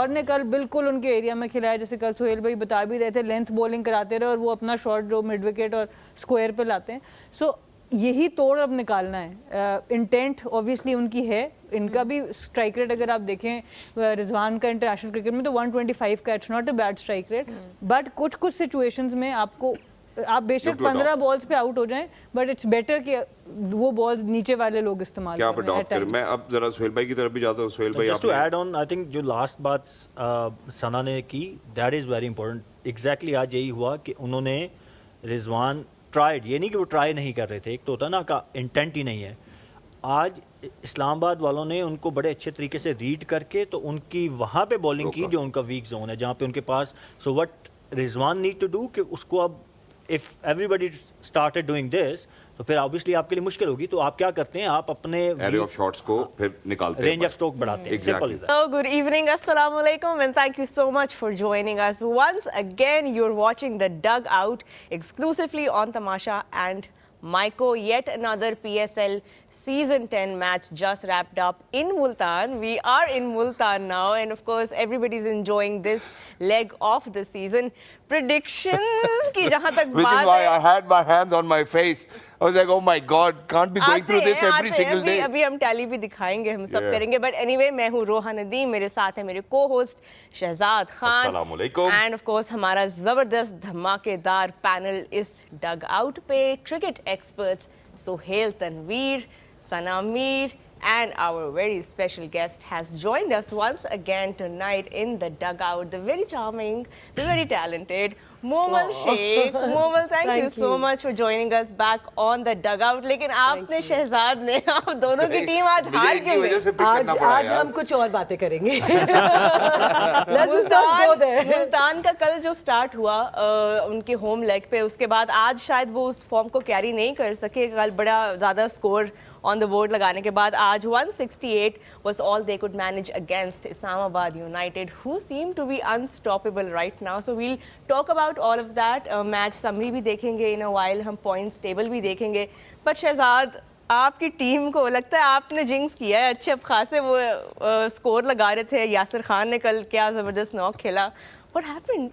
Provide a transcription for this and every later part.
اور نے کل بالکل ان کے ایریا میں کھلایا, جیسے کل سہیل بھائی بتا بھی رہے تھے, لینتھ بولنگ کراتے رہے اور وہ اپنا شاٹ جو مڈ وکٹ اور اسکوائر پہ لاتے ہیں. سو یہی توڑ اب نکالنا ہے. انٹینٹ اوبیسلی ان کی ہے, ان کا بھی اسٹرائک ریٹ اگر آپ دیکھیں رضوان کا انٹرنیشنل کرکٹ میں تو 125 کا, it's not a bad strike rate, but کچھ سچویشنز میں آپ بے شک 15 بالز پہ آؤٹ ہو جائیں, بٹ اٹس بیٹر کہ وہ بالز نیچے والے لوگ استعمال کریں. میں اب ذرا سہیل بھائی کی طرف بھی جاتا ہوں. سہیل بھائی just to add on, I think جو لاسٹ بات ثنا نے کی, that is very important. Exactly آج یہی ہوا کہ انہوں نے رضوان ٹرائیڈ, یہ نہیں کہ وہ ٹرائی نہیں کر رہے تھے, ایک تو ہوتا نا کا انٹینٹ ہی نہیں ہے. آج اسلام آباد والوں نے ان کو بڑے اچھے طریقے سے ریڈ کر کے تو ان کی وہاں پہ بولنگ کی جو ان کا ویک زون ہے, جہاں پہ ان کے پاس. So what Rizwan need to do کہ اس کو اب if everybody started doing this تو پھر obviously آپ کے لیے مشکل ہوگی. تو آپ کیا کرتے ہیں, آپ اپنے ایریا آف شاٹس کو پھر نکالتے ہیں, رینج آف اسٹروک بڑھاتے ہیں. Simple is. So good evening, assalamu alaikum, and thank you so much for joining us once again. You're watching the Dugout exclusively on Tamasha and Maiko. Yet another PSL season 10 match just wrapped up in Multan. We are in Multan now, and of course everybody's enjoying this leg of the season. Predictions ki jahan tak which baat is why hai, I had my hands on my face. I was like, oh my God, can't be going through this every single day. ابھی ہم ٹیلی بھی دکھائیں گے, ہم سب کریں گے. But any way, میں ہوں روحا ندیم, میرے ساتھ ہے میرے کو ہوسٹ شہزاد خان. السلام علیکم. اینڈ آف کورس ہمارا زبردست دھماکے دار پینل اس ڈگ آؤٹ پہ. Cricket experts Sohail Tanveer, Sana Mir, and our very special guest has joined us once again tonight in the dugout, the very charming, the very talented Momal Sheikh. Momal, thank you so much for joining us back on the dugout. لیکن آپ نے شہزاد نے, آپ دونوں کی team آج ہار کیوں گئی؟ آج ہم کچھ اور باتیں کریں گے. ملتان کا کل جو سٹارٹ ہوا ان کے ہوم لیگ پہ, اس کے بعد آج شاید وہ اس فارم کو کیری نہیں کر سکے. کل بڑا زیادہ سکور on the board لگانے کے بعد آج 168 was all they could manage against Islamabad United, who seem to be unstoppable right now. So we'll talk about all of that. Match summary بھی دیکھیں گے in a while, ہم points table بھی دیکھیں گے. But شہزاد, آپ کی ٹیم کو لگتا ہے آپ نے جنکس کیا ہے, اچھے خاصے وہ سکور لگا رہے تھے. یاسر خان نے کل کیا زبردست ناک کھیلا. What happened?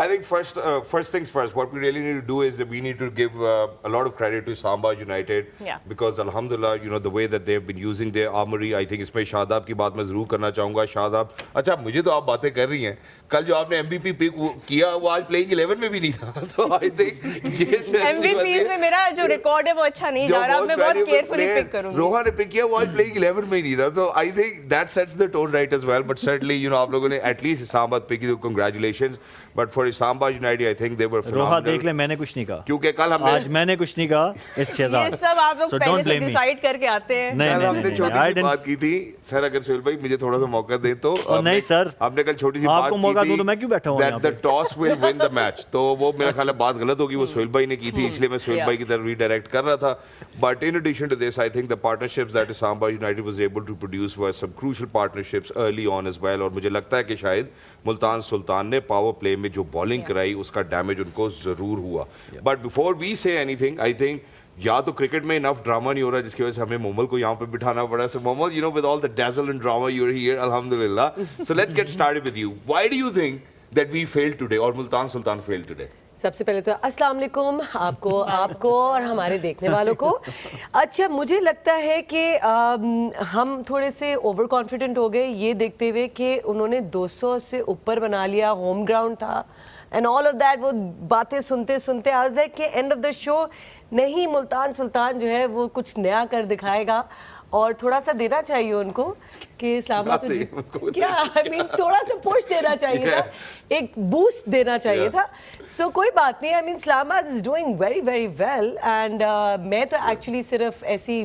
I think first things first, what we really need to do is that we need to give a lot of credit to Islamabad United. Yeah. Because alhamdulillah, you know, the way that they've been using their armory, I think اس میں شاداب کی بات میں ضرور کرنا چاہوں گا. شاداب, اچھا مجھے تو آپ باتیں کر رہی ہیں, کل جو آپ نے ایم بی پی پک کیا وہ آج پلئنگ 11 میں بھی نہیں تھا. تو I think یہ ایم وی پیز میں میرا جو ریکارڈ ہے وہ اچھا نہیں جا رہا, میں بہت کیئرفلی پک کروں گی. روحا نے پک کیا, وہ آج پلئنگ 11 میں ہی نہیں تھا. تو I think that sets the tone right as well. But certainly, you know, آپ لوگوں نے at least Islamabad پک کی, congratulations. But for Islamabad United, I think they were phenomenal. روحا دیکھ لیں, میں نے کچھ نہیں کہا, کیونکہ کل ہم نے آج میں نے کچھ نہیں کہا. اٹس شہزاد. یہ سب آپ لوگ پہلے سے ڈیسائیڈ کر کے آتے ہیں. کل ہم نے چھوٹی سی بات کی تھی. سر اگر سہیل بھائی مجھے تھوڑا سا موقع دیں تو. نہیں سر, آپ نے کل چھوٹی سی بات آپ کو موقع دوں تو میں کیوں بیٹھا ہوں that the toss will win the match. تو وہ میرا خیال ہے بات غلط ہوگی, وہ سہیل بھائی نے کی تھی, اس لیے میں سہیل بھائی کی طرف ریڈائریکٹ کر رہا تھا. But in addition to this, I think the partnerships that Islamabad United was able to produce were some crucial partnerships early on as well. اور مجھے لگتا ہے کہ شاید ملتان سلطان نے پاور پلے میں جو بالنگ کرائی اس کا ڈیمیج ان کو ضرور ہوا. بٹ بفور وی سے اینی تھنگ, آئی تھنک یا تو کرکٹ میں انف ڈراما نہیں ہو رہا, جس کی وجہ سے ہمیں مومل کو یہاں پہ بٹھانا پڑا. So Momal, you know, with all the dazzle and drama you are here, الحمدللہ. So let's get started with you. Why do you think that we field today اور ملتان سلطان فیلڈ ٹوڈے؟ سب سے پہلے تو السلام علیکم آپ کو اور ہمارے دیکھنے والوں کو. اچھا, مجھے لگتا ہے کہ ہم تھوڑے سے اوور کانفیڈنٹ ہو گئے یہ دیکھتے ہوئے کہ انہوں نے 200 سے اوپر بنا لیا, ہوم گراؤنڈ تھا اینڈ آل آف دیٹ. وہ باتیں سنتے سنتے آج ہے کہ اینڈ آف دا شو نہیں, ملتان سلطان جو ہے وہ کچھ نیا کر دکھائے گا اور تھوڑا سا دینا چاہیے ان کو کہ اسلام آباد کیا آئی مین تھوڑا سا پوش دینا چاہیے تھا, ایک بوسٹ دینا چاہیے تھا. سو کوئی بات نہیں, آئی mean Islamabad is doing very very well. And میں تو ایکچولی صرف ایسی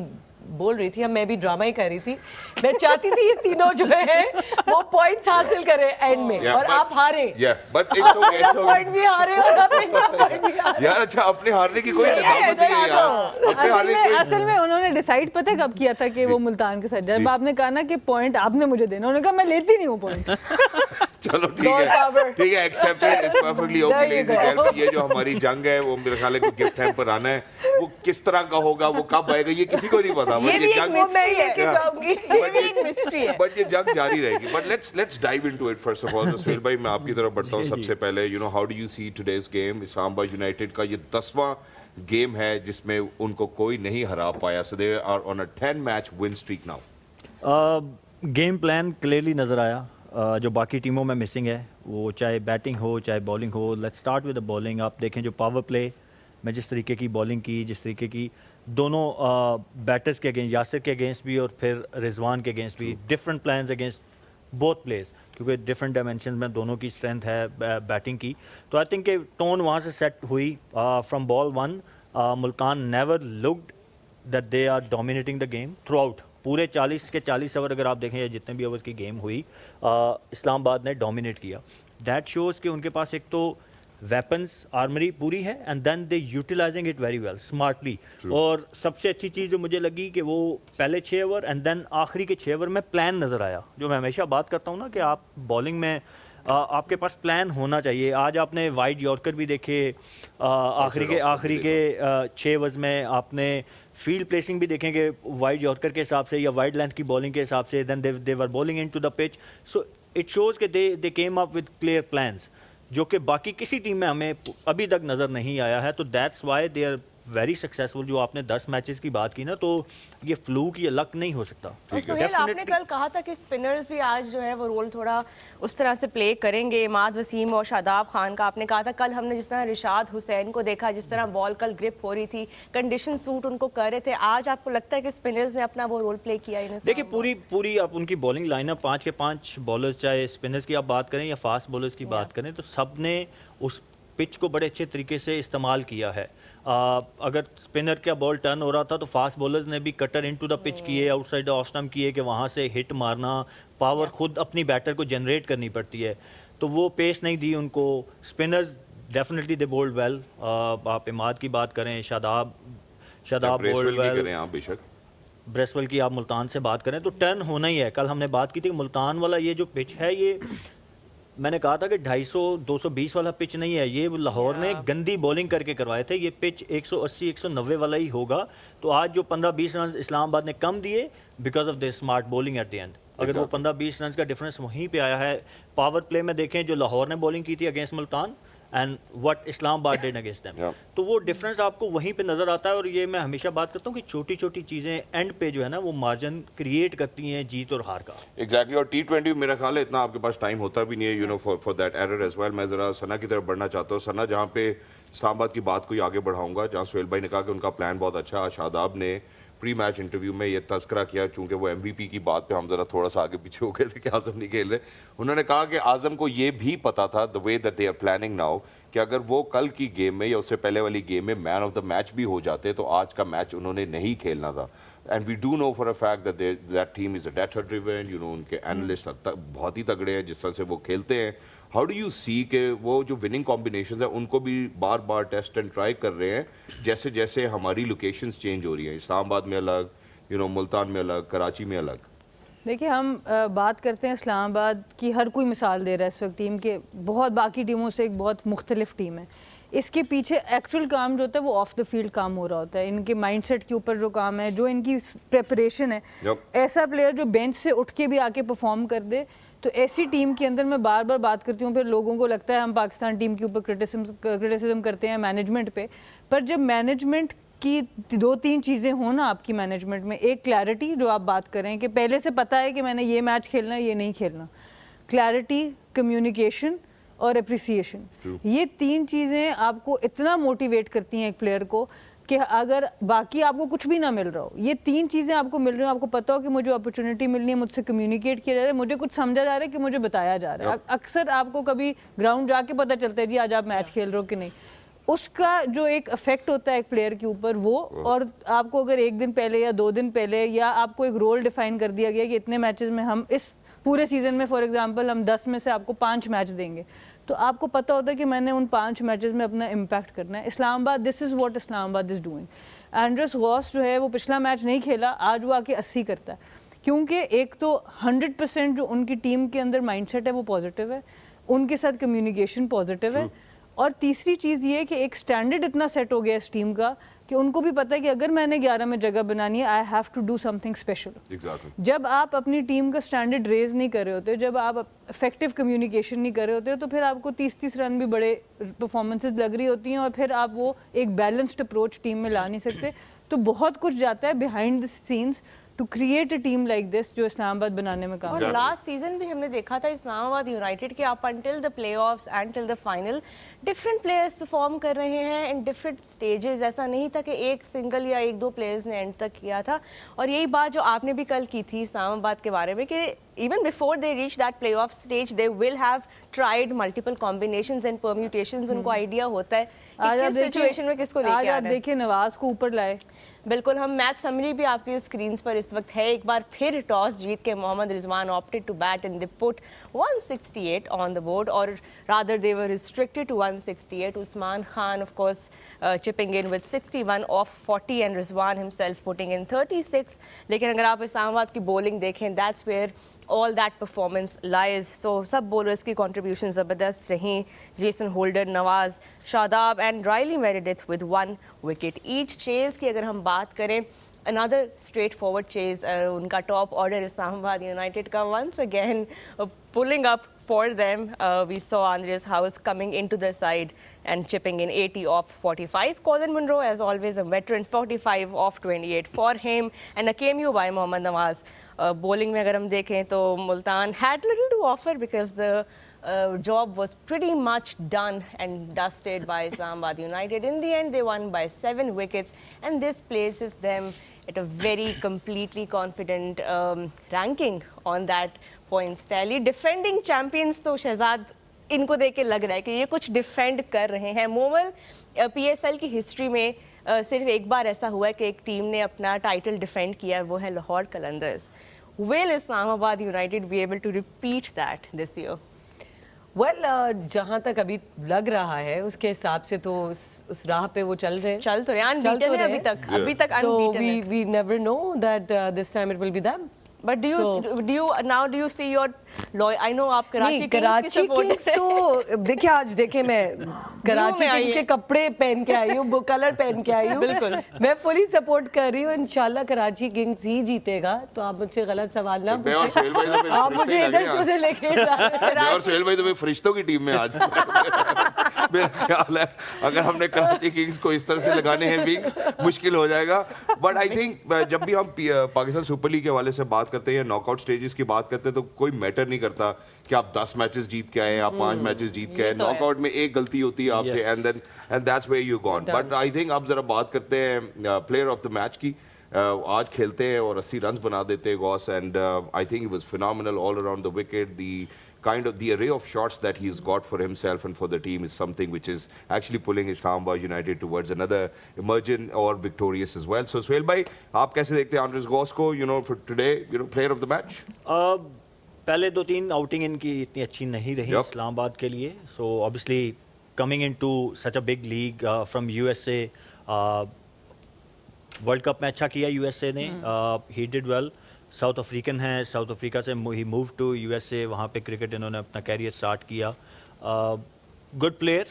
بول رہی تھی, اب میں بھی ڈرامہ ہی کر رہی تھی, میں چاہتی تھی یہ تینوں جو ہیں وہ پوائنٹس حاصل کریں اینڈ میں, اور آپ ہارے. پوائنٹ بھی ہارے اور آپ ان کا پوائنٹ بھی ہارے. یار اچھا, اپنے ہارنے کی کوئی نظامت نہیں ہے یار. اصل میں انہوں نے ڈیسائیڈ پتہ ہے کب کیا تھا کہ وہ ملتان کے ساتھ, جب آپ نے کہا نا کہ پوائنٹ آپ نے مجھے دینا, انہوں نے کہا میں لیتی نہیں ہوں پوائنٹ. चलो ठीक है accepted, it's perfectly okay. Ladies and gentleman, ये जो हमारी जंग है वो मेरे ख्याल है कोई गिफ्ट हैम्पर आना है, वो किस तरह का होगा, वो कब आएगा, ये किसी को नहीं पता। ये भी एक mystery है। ये भी एक mystery है। बट ये जंग जारी रहेगी। But let's dive into it first of all. तो सुहेल भाई, मैं आपकी तरफ बढ़ता हूँ सबसे पहले। You know, how do you see today's game? Islamabad United का ये 10वां गेम है जिसमें उनको कोई नहीं हरा पाया, so they are on a 10 match win streak now. Game plan clearly नज़र आया। जो बाकी टीमों में मिसिंग है, वो चाहे बैटिंग हो चाहे बॉलिंग हो। Let's start with the bowling. आप देखें जो पावर प्ले में जिस तरीके की बॉलिंग की, जिस तरीके की दोनों बैटर्स के अगेंस्ट, यासिर के अगेंस्ट भी और फिर रिजवान के अगेंस्ट भी, different plans against both players, क्योंकि डिफरेंट डायमेंशन में दोनों की स्ट्रेंथ है बैटिंग की। तो आई थिंक टोन वहाँ से सेट हुई from ball 1। Multan never looked that they are dominating the game throughout. पूरे 40 के 40 ओवर अगर आप देखें या जितने भी ओवर्स की गेम हुई, इस्लामाबाद ने डोमिनेट किया। दैट शोज़ कि उनके पास एक तो वेपन्स आर्मरी पूरी है and then they utilising it very well smartly. और सबसे अच्छी चीज़ जो मुझे लगी कि वो पहले 6 ओवर एंड देन आखिरी के 6 ओवर में प्लान नज़र आया। जो मैं हमेशा बात करता हूँ ना कि आप बॉलिंग में आपके पास प्लान होना चाहिए। आज आपने वाइड यॉर्कर भी देखे आखिरी के 6 ओवर्स में। आपने फील्ड प्लेसिंग भी देखेंगे वाइड यॉर्कर के हिसाब से या वाइड लेंथ की बॉलिंग के हिसाब से। Then they were bowling into the pitch, so it shows कि they came up with clear plans, जो कि बाकी किसी टीम में हमें अभी तक नज़र नहीं आया है। तो that's why they are very successful. जो आपने 10 मैचेस की बात की ना, तो ये फ्लूक या लक नहीं हो सकता। और सुहेल, आपने कल कहा था कि स्पिनर्स भी आज जो है वो रोल थोड़ा उस तरह से प्ले करेंगे। इमाद वसीम और शादाब खान का आपने कहा था। कल हमने जिस तरह रिशाद हुसैन को देखा, जिस तरह बॉल कल ग्रिप हो रही थी, कंडीशन सूट उनको कर रहे थे। आज आपको लगता है कि स्पिनर्स ने अपना वो रोल प्ले किया? देखिए पूरी आप उनकी बॉलिंग लाइनअप 5 के 5 बॉलर्स, चाहे स्पिनर्स की आप बात करें या फास्ट बॉलर्स की बात करें, तो सब ने उस पिच को बड़े अच्छे तरीके से इस्तेमाल किया है। अगर स्पिनर का बॉल टर्न हो रहा था तो फास्ट बॉलर्स ने भी कटर इनटू द पिच किए, आउटसाइड ऑफ स्टंप किए कि वहाँ से हिट मारना, पावर खुद अपनी बैटर को जनरेट करनी पड़ती है, तो वो पेस नहीं दी उनको। Spinners definitely they bowled well. आप इमाद की बात करें, शादाब बोल्ड वेल, ब्रेसवेल की आप मुल्तान से बात करें, तो टर्न होना ही है। कल हमने बात की थी कि मुल्तान वाला ये जो पिच है, ये मैंने कहा था कि 250-220 वाला पिच नहीं है, ये लाहौर ने गंदी बॉलिंग करके करवाए थे। ये पिच 180-190 वाला ही होगा। तो आज जो 15-20 रन इस्लामाबाद ने कम दिए because of the smart bowling at the end. अगर वो 15-20 रन का डिफरेंस वहीं पे आया है। पावर प्ले में देखें जो लाहौर ने बॉलिंग की थी against Multan and what Islamabad did against them, तो वो डिफरेंस आपको वहीं पे नज़र आता है। और ये मैं हमेशा बात करता हूँ कि छोटी छोटी चीज़ें एंड पे जो है ना, वो मार्जिन क्रिएट करती हैं जीत और हार का। एग्जैक्टली। और T20 मेरा ख्याल है इतना आपके पास टाइम होता भी नहीं है, you know, for that error as well. मैं ज़रा सना की तरफ बढ़ना चाहता हूँ। सना, जहाँ पे इस्लामाबाद की बात को आगे बढ़ाऊंगा, जहाँ सुहेल भाई ने कहा कि उनका प्लान बहुत अच्छा। शादाब ने प्री मैच इंटरव्यू में ये तस्करा किया, चूंकि वो MVP की बात पे हम जरा थोड़ा सा आगे पीछे हो गए थे कि आजम नहीं खेल रहे। उन्होंने कहा कि आजम को ये भी पता था, the way that they are planning now, कि अगर वो कल की गेम में या उससे पहले वाली गेम में मैन ऑफ द मैच भी हो जाते तो आज का मैच उन्होंने नहीं खेलना था। And we do know for a fact that team is a data driven, you know, उनके एनालिस्ट बहुत ही तगड़े हैं जिस तरह से वो खेलते हैं। हाउ डू यू सी के वो जो विनिंग कॉम्बिनेशन है उनको भी बार बार टेस्ट एंड ट्राई कर रहे हैं, जैसे जैसे हमारी लोकेशंस चेंज हो रही हैं, इस्लामाबाद में अलग, यू नो, मुल्तान में अलग, कराची में अलग। देखिए, हम बात करते हैं इस्लामाबाद की, हर कोई मिसाल दे रहा है इस वक्त टीम के, बहुत बाकी टीमों से एक बहुत मुख्तलिफ टीम है। इसके पीछे एक्चुअल काम जो होता है वो ऑफ द फील्ड काम हो रहा होता है। इनके माइंडसेट के ऊपर जो काम है, जो इनकी प्रेपरेशन है, ऐसा प्लेयर जो बेंच से उठ के भी आके परफॉर्म कर दे, तो ऐसी टीम के अंदर मैं बार बार बात करती हूँ। फिर लोगों को लगता है हम पाकिस्तान टीम के ऊपर क्रिटिसिज्म करते हैं मैनेजमेंट पे, पर जब मैनेजमेंट की 2-3 चीज़ें हो ना आपकी मैनेजमेंट में, एक क्लैरिटी जो आप बात करें कि पहले से पता है कि मैंने ये मैच खेलना है, ये नहीं खेलना, क्लैरिटी, कम्युनिकेशन और अप्रिसिएशन, ये 3 चीज़ें आपको इतना मोटिवेट करती हैं एक प्लेयर को कि अगर बाकी आपको कुछ भी ना मिल रहा हो, ये 3 चीज़ें आपको मिल रही हो, आपको पता हो कि मुझे अपॉर्चुनिटी मिलनी है, मुझसे कम्युनिकेट किया जा रहा है, मुझे कुछ समझा जा रहा है कि मुझे बताया जा रहा है। अक्सर आपको कभी ग्राउंड जाके पता चलता है जी आज आप मैच खेल रहे हो कि नहीं, उसका जो एक इफेक्ट होता है एक प्लेयर के ऊपर वो। और आपको अगर 1 दिन पहले या 2 दिन पहले या आपको एक रोल डिफाइन कर दिया गया कि इतने मैचेस में हम इस पूरे सीजन में फॉर एग्जांपल हम 10 में से आपको 5 मैच देंगे, तो आपको पता होता है कि मैंने उन 5 मैचेस में अपना इम्पैक्ट करना है। Islamabad, this is what Islamabad is doing. Andries Gous जो है वो पिछला मैच नहीं खेला, आज वो आके 80 करता है। क्योंकि एक तो 100% जो उनकी टीम के अंदर माइंडसेट है वो पॉजिटिव है, उनके साथ कम्युनिकेशन पॉजिटिव है, और तीसरी चीज़ ये कि एक स्टैंडर्ड इतना सेट हो गया इस टीम का कि उनको भी पता है कि अगर मैंने 11 में जगह बनानी है, I have to do something special. जब आप अपनी टीम का स्टैंडर्ड रेज नहीं कर रहे होते, जब आप इफेक्टिव कम्युनिकेशन नहीं कर रहे होते, तो फिर आपको 30-30 रन भी बड़े परफॉर्मेंसेज लग रही होती हैं और फिर आप वो एक बैलेंस्ड अप्रोच टीम में ला नहीं सकते। तो बहुत कुछ जाता है behind the scenes to create a team like this जो इस्लामाबाद बनाने में काम। और लास्ट सीजन भी हमने देखा था इस्लामाबाद यूनाइटेड के up until the playoffs and till the final different players perform कर रहे हैं इन डिफरेंट स्टेजेस। ऐसा नहीं था कि एक सिंगल या एक दो प्लेयर्स ने एंड तक किया था। और यही बात जो आपने भी कल की थी इस्लामाबाद के बारे में कि even before they reach that playoff stage they will have tried multiple combinations and permutations। उनको आइडिया होता है कि किस सिचुएशन में किसको लेके आना है। देखिए नवाज को ऊपर लाए। बिल्कुल, हम मैच समरी भी आपकी स्क्रीन पर इस वक्त है। एक बार फिर टॉस जीत के Mohammad Rizwan opted to bat and they put 168 on the board, और rather they were restricted to 168। Usman Khan of course chipping in with 61 off 40 and Rizwan himself putting in 36। लेकिन अगर आप इस्लामाबाद की बॉलिंग देखें, that's where all that performance lies। So सब bowlers की contribution ज़बरदस्त रहीं। Jason Holder, Nawaz, Shadab and Riley Meredith with 1 wicket each। Chase की अगर हम बात करें, another straightforward chase, उनका top order इस्लामाबाद यूनाइटेड का once again pulling up for them। We saw Andreas House coming into the side and chipping in 80 off 45. Colin Munro, as always, a veteran, 45 off 28 for him, and a cameo by Mohammad Nawaz। Bowling में अगर हम देखें तो Multan had little to offer because the job was pretty much done and dusted by Islamabad United। In the end, they won by 7 wickets, and this places them at a very completely confident ranking on that points tally। Defending champions तो शहजाद इनको देख के लग रहा है कि ये कुछ डिफेंड कर रहे हैं। मोमल PSL की हिस्ट्री में सिर्फ एक बार ऐसा हुआ है कि एक टीम ने अपना टाइटल डिफेंड किया है, वो है Lahore Qalandars. Will Islamabad United be able to repeat that this year? Well, जहाँ तक अभी लग रहा है उसके हिसाब से तो उस राह पे वो चल रहे हैं। चल तो रहे हैं, unbeaten है अभी तक So unbeaten है। we never know that this time it will be them। But do you see your I know आप कराची कराची किंग्स तो देखिए, आज देखे मैं कराची किंग्स के कपड़े पहन के आई हूँ, कलर पहन के आई हूँ। बिल्कुल, मैं फुली सपोर्ट कर रही हूँ। इंशाल्लाह कराची किंग्स ही जीतेगा। तो आप मुझसे गलत सवाल ना पूछें, आप मुझे इधर से उधर लेके जा रहे हैं। और सोहेल भाई तो मैं फरिश्तों की टीम में आज मेरा ख्याल है अगर हमने कराची किंग्स को इस तरह से लगाने हैं विंग्स, मुश्किल हो जाएगा। बट आई थिंक जब भी हम पाकिस्तान सुपर लीग के हवाले से बात करते हैं या नॉकआउट स्टेजेस की बात करते हैं तो कोई मैटर नहीं करता कि आप 10 मैचेस जीत के आए, आप 5 मैचेस जीत के आए। नॉकआउट में एक गलती होती है आपसे and that's where you gone. But I think अब जरा बात करते हैं प्लेयर ऑफ द मैच की। आज खेलते हैं और 80 रन बना देते हैं Gauss, and I think it was phenomenal all around the wicket. The kind of the array of shots that he's got for himself and for the team is something which is actually pulling Islamabad United towards another emergent or victorious as well। So Sohail bhai, aap kaise dekhte hain Andres Goss ko, for today, player of the match? पहले 2-3 outing इनकी इतनी अच्छी नहीं रही इस्लामाबाद के लिए। So obviously coming into such a big league from USA, world cup में अच्छा किया USA ने, he did well. South African है, साउथ अफ्रीका से ही मूव टू USA, वहाँ पे क्रिकेट इन्होंने अपना कैरियर स्टार्ट किया। गुड प्लेयर,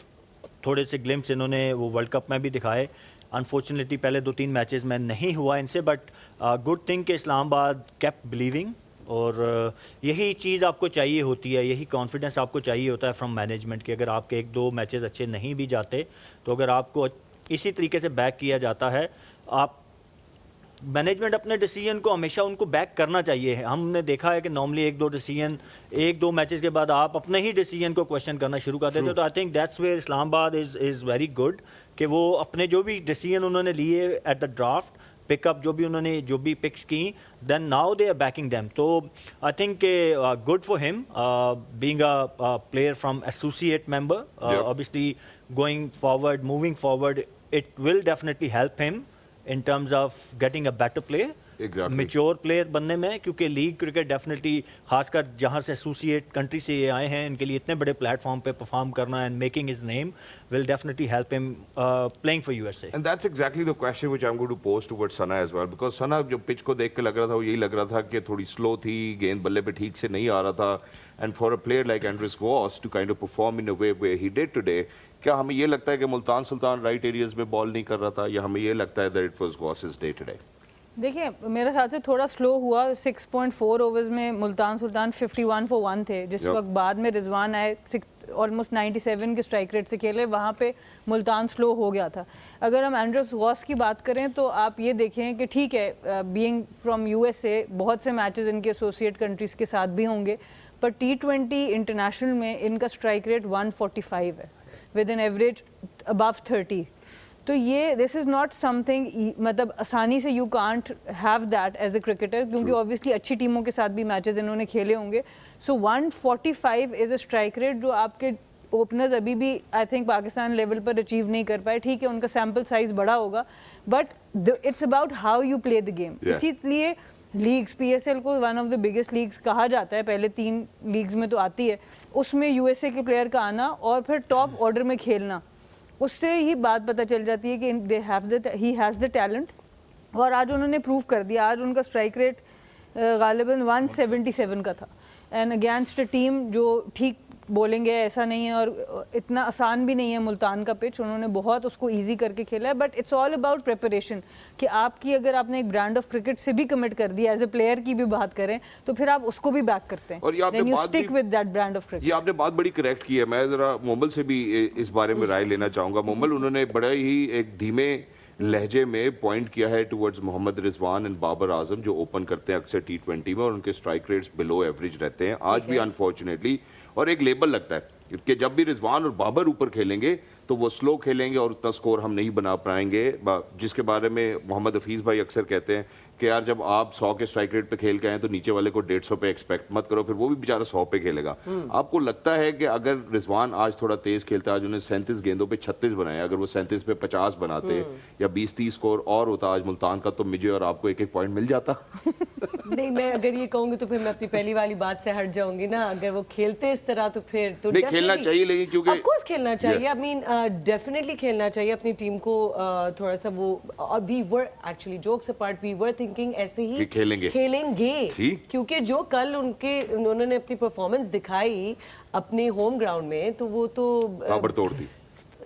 थोड़े से ग्लिम्स इन्होंने वो वर्ल्ड कप में भी दिखाए। अनफॉर्चुनेटली पहले 2-3 मैचेस में नहीं हुआ इनसे, बट गुड थिंग कि इस्लामाबाद केप्ट बिलीविंग, और यही चीज़ आपको चाहिए होती है, यही कॉन्फिडेंस आपको चाहिए होता है फ्रॉम मैनेजमेंट कि अगर आपके 1-2 मैचेस अच्छे नहीं भी जाते तो अगर आपको इसी तरीके से बैक किया जाता है, आप मैनेजमेंट अपने डिसीजन को हमेशा उनको बैक करना चाहिए। हमने देखा है कि नॉर्मली 1-2 डिसीजन 1-2 मैचेस के बाद आप अपने ही डिसीजन को क्वेश्चन करना शुरू कर देते हो। तो I think that's where Islamabad is very good कि वो अपने जो भी डिसीजन उन्होंने लिए एट द ड्राफ्ट पिकअप, जो भी पिक्स की, then now they are backing them. तो I think good for him being a player from associate member. Obviously going forward, moving forward, it will definitely help him in terms of getting a better play। Exactly. Mature player بننے میں, کیونکہ league cricket definitely خاص کر جہاں سے associate country سے یہ آئے ہیں, ان کے لیے اتنے بڑے پلیٹ فارم پہ پرفارم کرنا and making his name will definitely help him playing for U S A. And that's exactly the question which I'm going to pose towards Sana as well, because Sana جو pitch کو دیکھ کے لگ رہا تھا وہ یہی لگ رہا تھا کہ تھوڑی سلو تھی, گیند بلے پہ ٹھیک سے نہیں آ رہا تھا, and for a player like Andres Goss to kind of perform in a way where he did today, کیا ہمیں یہ لگتا ہے کہ ملتان سلطان رائٹ ایریاز میں بال نہیں کر رہا تھا, یا ہمیں یہ لگتا ہے that it was Goss's day today? دیکھیں میرے خیال سے تھوڑا سلو ہوا. 6.4 اوورز میں ملتان سلطان 51 for 1 تھے, جس وقت بعد میں رضوان آئے آلموسٹ 97 کے اسٹرائک ریٹ سے کھیلے, وہاں پہ ملتان سلو ہو گیا تھا. اگر ہم اینڈرس غوث کی بات کریں تو آپ یہ دیکھیں کہ ٹھیک ہے بینگ فرام یو ایس اے بہت سے میچز ان کے ایسوسیٹ کنٹریز کے ساتھ بھی ہوں گے, پر T20 انٹرنیشنل میں ان کا اسٹرائک ریٹ 145 ہے ود این ایوریج ابو 30. تو یہ دس از ناٹ سم تھنگ مطلب آسانی سے you can't have that as a cricketer, کیونکہ اوبیسلی اچھی ٹیموں کے ساتھ بھی میچز انہوں نے کھیلے ہوں گے. سو 145 از اے اسٹرائک ریٹ جو آپ کے اوپنرز ابھی بھی I think Pakistan level per achieve نہیں کر پائے. ٹھیک ہے ان کا سیمپل سائز بڑا ہوگا, but it's about how you play the game. اسی لیے لیگس PSL کو one of the biggest leagues کہا جاتا ہے, پہلے 3 لیگز میں تو آتی ہے, اس میں USA کے پلیئر کا آنا اور پھر ٹاپ آرڈر میں کھیلنا, اس سے ہی بات پتہ چل جاتی ہے کہ ہی ہیز دا ٹیلنٹ. اور آج انہوں نے پروو کر دیا. آج ان کا اسٹرائک ریٹ غالباً 177 کا تھا, اینڈ اگینسٹ اے ٹیم جو ٹھیک بولیں گے ایسا نہیں ہے, اور اتنا آسان بھی نہیں ہے ملتان کا پچ, انہوں نے بہت اس کو ایزی کر کے کھیلا ہے. But it's all about preparation, کہ آپ کی اگر آپ نے ایک برانڈ آف کرکٹ سے بھی کمٹ کر دیا, ایز اے پلیئر کی بھی بات کریں تو پھر آپ اس کو بھی بیک کرتے ہیں, اور یہ آپ نے دین یو بات stick with that brand of cricket. یہ آپ نے بات بڑی کریکٹ کی ہے. میں ذرا مومل سے بھی اس بارے میں رائے لینا چاہوں گا. مومل, انہوں نے بڑا ہی ایک دھیمے لہجے میں پوائنٹ کیا ہے ٹورڈز محمد رضوان اینڈ بابر اعظم, جو اوپن کرتے ہیں اکثر T20 میں, اور ان کے اسٹرائک ریٹس بلو ایوریج رہتے ہیں آج بھی انفارچونیٹلی. اور ایک لیبل لگتا ہے کہ جب بھی رضوان اور بابر اوپر کھیلیں گے تو وہ سلو کھیلیں گے اور اتنا سکور ہم نہیں بنا پائیں گے, جس کے بارے میں محمد حفیظ بھائی اکثر کہتے ہیں کہ یار جب آپ 100 کے اسٹرائک ریٹ پہ کھیل کے آئیں تو نیچے والے کو 150 پہ ایکسپیکٹ مت کرو, پھر وہ بھی بیچارہ 100 پہ کھیلے گا. آپ کو لگتا ہے کہ اگر رضوان آج تھوڑا تیز کھیلتا ہے, آج انہیں 37 گیندوں پہ 36 بنائے, اگر وہ 37 پہ 50 بناتے یا 20-30 سکور اور ہوتا آج ملتان کا, تو مجھے اور آپ کو ایک ایک پوائنٹ مل جاتا؟ نہیں, میں اگر یہ کہوں گی تو پھر میں اپنی پہلی والی بات سے ہٹ جاؤں گی نا. اگر وہ کھیلتے اس طرح تو پھر تو نہیں کھیلنا چاہیے, لیکن کیونکہ آف کورس کھیلنا چاہیے. آئی مین ڈیفینیٹلی کھیلنا چاہیے اپنی ٹیم کو تھوڑا سا وہ. اور we were actually jokes apart we were thinking ایسے ہی کھیلیں گے, کیونکہ جو کل انہوں نے اپنی پرفارمنس دکھائی اپنے ہوم گراؤنڈ میں, تو وہ تو تابڑ توڑ تھی.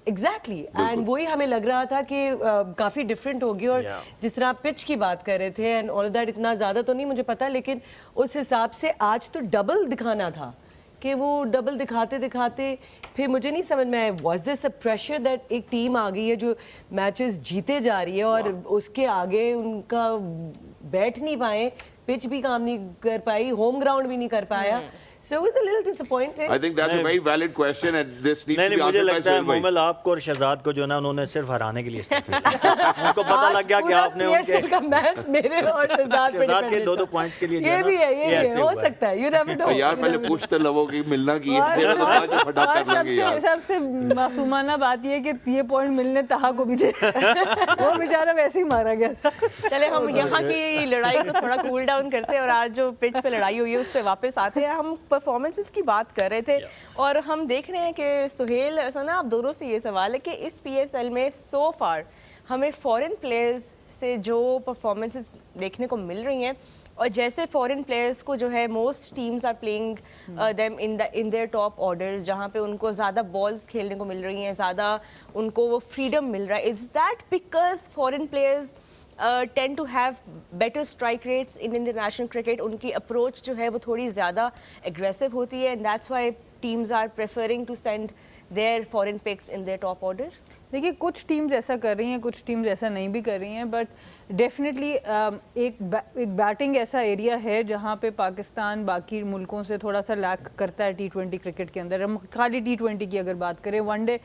ایگزیکٹلی, اینڈ وہی ہمیں لگ رہا تھا کہ کافی ڈفرینٹ ہوگی. اور جس طرح آپ پچ کی بات کر رہے تھے اینڈ آل دیٹ, اتنا زیادہ تو نہیں مجھے پتا, لیکن اس حساب سے آج تو ڈبل دکھانا تھا, کہ وہ ڈبل دکھاتے دکھاتے پھر مجھے نہیں سمجھ میں آیا was this a pressure that ایک ٹیم آ گئی ہے جو میچز جیتے جا رہی ہے اور اس کے آگے ان کا بیٹھ نہیں پائے, پچ بھی کام نہیں کر پائی, ہوم گراؤنڈ بھی نہیں کر پایا. So it was a little disappointing. I think that's a very valid question and this needs to be مجھے answered by لگتا ہے Sohail bhai. مومل آپ کو اور شہزاد کو جو نا انہوں نے صرف ہرانے کے لیے ان کو پتہ لگ گیا کہ آپ نے ان کے کا میچ میرے اور شہزاد کے 2 پوائنٹس کے لیے یہ بھی ہے, یہ بھی ہو سکتا ہے. You never know. یار پہلے پوچھتے لوگوں کی ملنا کی سب سے معصومانہ بات یہ کہ یہ پوائنٹ ملنے تہا کو بھی تھے, وہ بیچارہ ویسے ہی مارا گیا تھا. چلے ہم یہاں کی لڑائی کو تھوڑا کول ڈاؤن کرتے ہیں اور آج جو پچ پہ لڑائی ہوئی ہے اس پہ واپس آتے ہیں. ہم پرفارمنسز کی بات کر رہے تھے اور ہم دیکھ رہے ہیں کہ سہیل سنا, آپ دونوں سے یہ سوال ہے کہ اس PSL میں سو فار ہمیں فورن پلیئرز سے جو پرفارمنسز دیکھنے کو مل رہی ہیں, اور جیسے فورن پلیئرز کو جو ہے most teams are playing them in their top orders, جہاں پہ ان کو زیادہ بالز کھیلنے کو مل رہی ہیں, زیادہ ان کو وہ فریڈم مل رہا ہے. Is that because foreign players tend to have better strike rates in international cricket, ان کی اپروچ جو ہے وہ تھوڑی زیادہ aggressive ہوتی ہے, and that's why teams are preferring to send their foreign picks in their top order? دیکھیے کچھ ٹیمز ایسا کر رہی ہیں, کچھ ٹیمز ایسا نہیں بھی کر رہی ہیں, بٹ ڈیفینیٹلی ایک بیٹنگ ایسا ایریا ہے جہاں پہ پاکستان باقی ملکوں سے تھوڑا سا لیک کرتا ہے T20 کرکٹ کے اندر. ہم خالی T20 کی اگر بات کریں, ون ڈے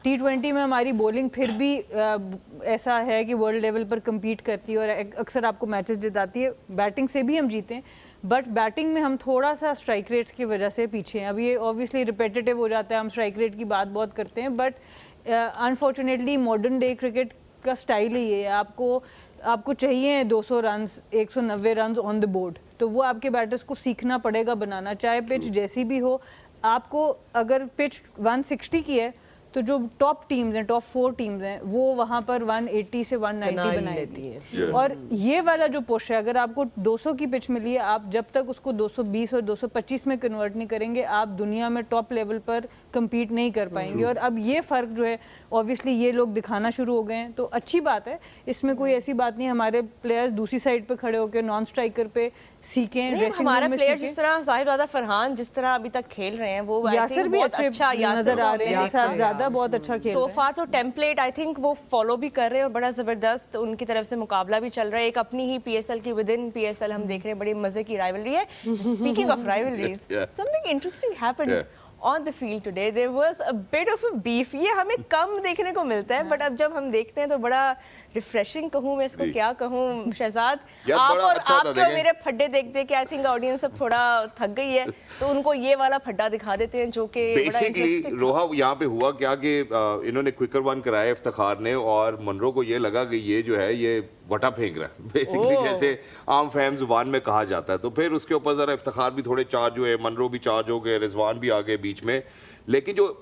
T20 میں ہماری بولنگ پھر بھی ایسا ہے کہ ورلڈ لیول پر کمپیٹ کرتی ہے اور اکثر آپ کو میچز جتاتی ہے. بیٹنگ سے بھی ہم جیتے ہیں, بٹ بیٹنگ میں ہم تھوڑا سا اسٹرائک ریٹس کی وجہ سے پیچھے ہیں. اب یہ اوبیسلی ریپیٹیو ہو جاتا ہے, ہم اسٹرائک ریٹ کی بات بہت کرتے ہیں, but unfortunately modern day cricket کا اسٹائل ہی یہ ہے, آپ کو آپ کو چاہیے 200 runs 190 runs on the board, تو وہ آپ کے بیٹرز کو سیکھنا پڑے گا بنانا, چاہے پچ جیسی بھی ہو. آپ کو اگر پچ 160 کی ہے تو جو ٹاپ ٹیمز ہیں, ٹاپ 4 ٹیمز ہیں, وہ وہاں پر 180 سے 190 بنا لیتی ہیں. اور یہ والا جو پش ہے, اگر آپ کو 200 کی پچ ملی ہے, آپ جب تک اس کو 220 اور 225 میں کنورٹ نہیں کریں گے, آپ دنیا میں ٹاپ لیول پر کمپیٹ نہیں کر پائیں گے. اور اب یہ فرق جو ہے اوبیسلی یہ لوگ دکھانا شروع ہو گئے ہیں, تو اچھی بات ہے, اس میں کوئی ایسی بات نہیں. ہمارے پلیئرز دوسری سائڈ پہ کھڑے ہو کے نان اسٹرائکر پہ سیکھیں, ہمارے پلیئر جس طرح صاحب زیادہ فرحان جس طرح ابھی تک کھیل رہے ہیں, وہ یاسر بھی اچھا نظر آ رہے ہیں, صاحب زیادہ بہت اچھا کھیل سو فار. تو ٹیمپلیٹ آئی تھنک وہ فالو بھی کر رہے ہیں اور بڑا زبردست ان کی طرف سے مقابلہ بھی چل رہا ہے. ایک اپنی ہی پی ایس ایل کی with in P S L ہم دیکھ رہے ہیں, بڑی مزے کی رائیولری ہے. Speaking of rivalries, something interesting happened on the field today. There was a bit of a beef. یہ ہمیں کم دیکھنے کو ملتا ہے, بٹ اب جب ہم دیکھتے ہیں تو بڑا ریفریشنگ کہوں میں اس کو, کیا کہوں شہزاد, آپ اور آپ کے میرے پھڈے دیکھ دے کے آئی تھنک آڈینس اب تھوڑا تھک گئی ہے, تو ان کو یہ والا پھڈا دکھا دیتے ہیں جو کہ بیسکلی روحا یہاں پہ ہوا کیا کہ انہوں نے کوئکر ون کرایا افتخار نے, اور منرو کو یہ لگا کہ یہ جو ہے یہ وٹا پھینک رہا ہے بیسکلی, جیسے عام فہم زبان میں کہا جاتا ہے. تو پھر اس کے اوپر ذرا افتخار بھی تھوڑے چارج ہوئے, منرو بھی چارج ہو گئے, رضوان بھی آ گئے بیچ میں. لیکن جو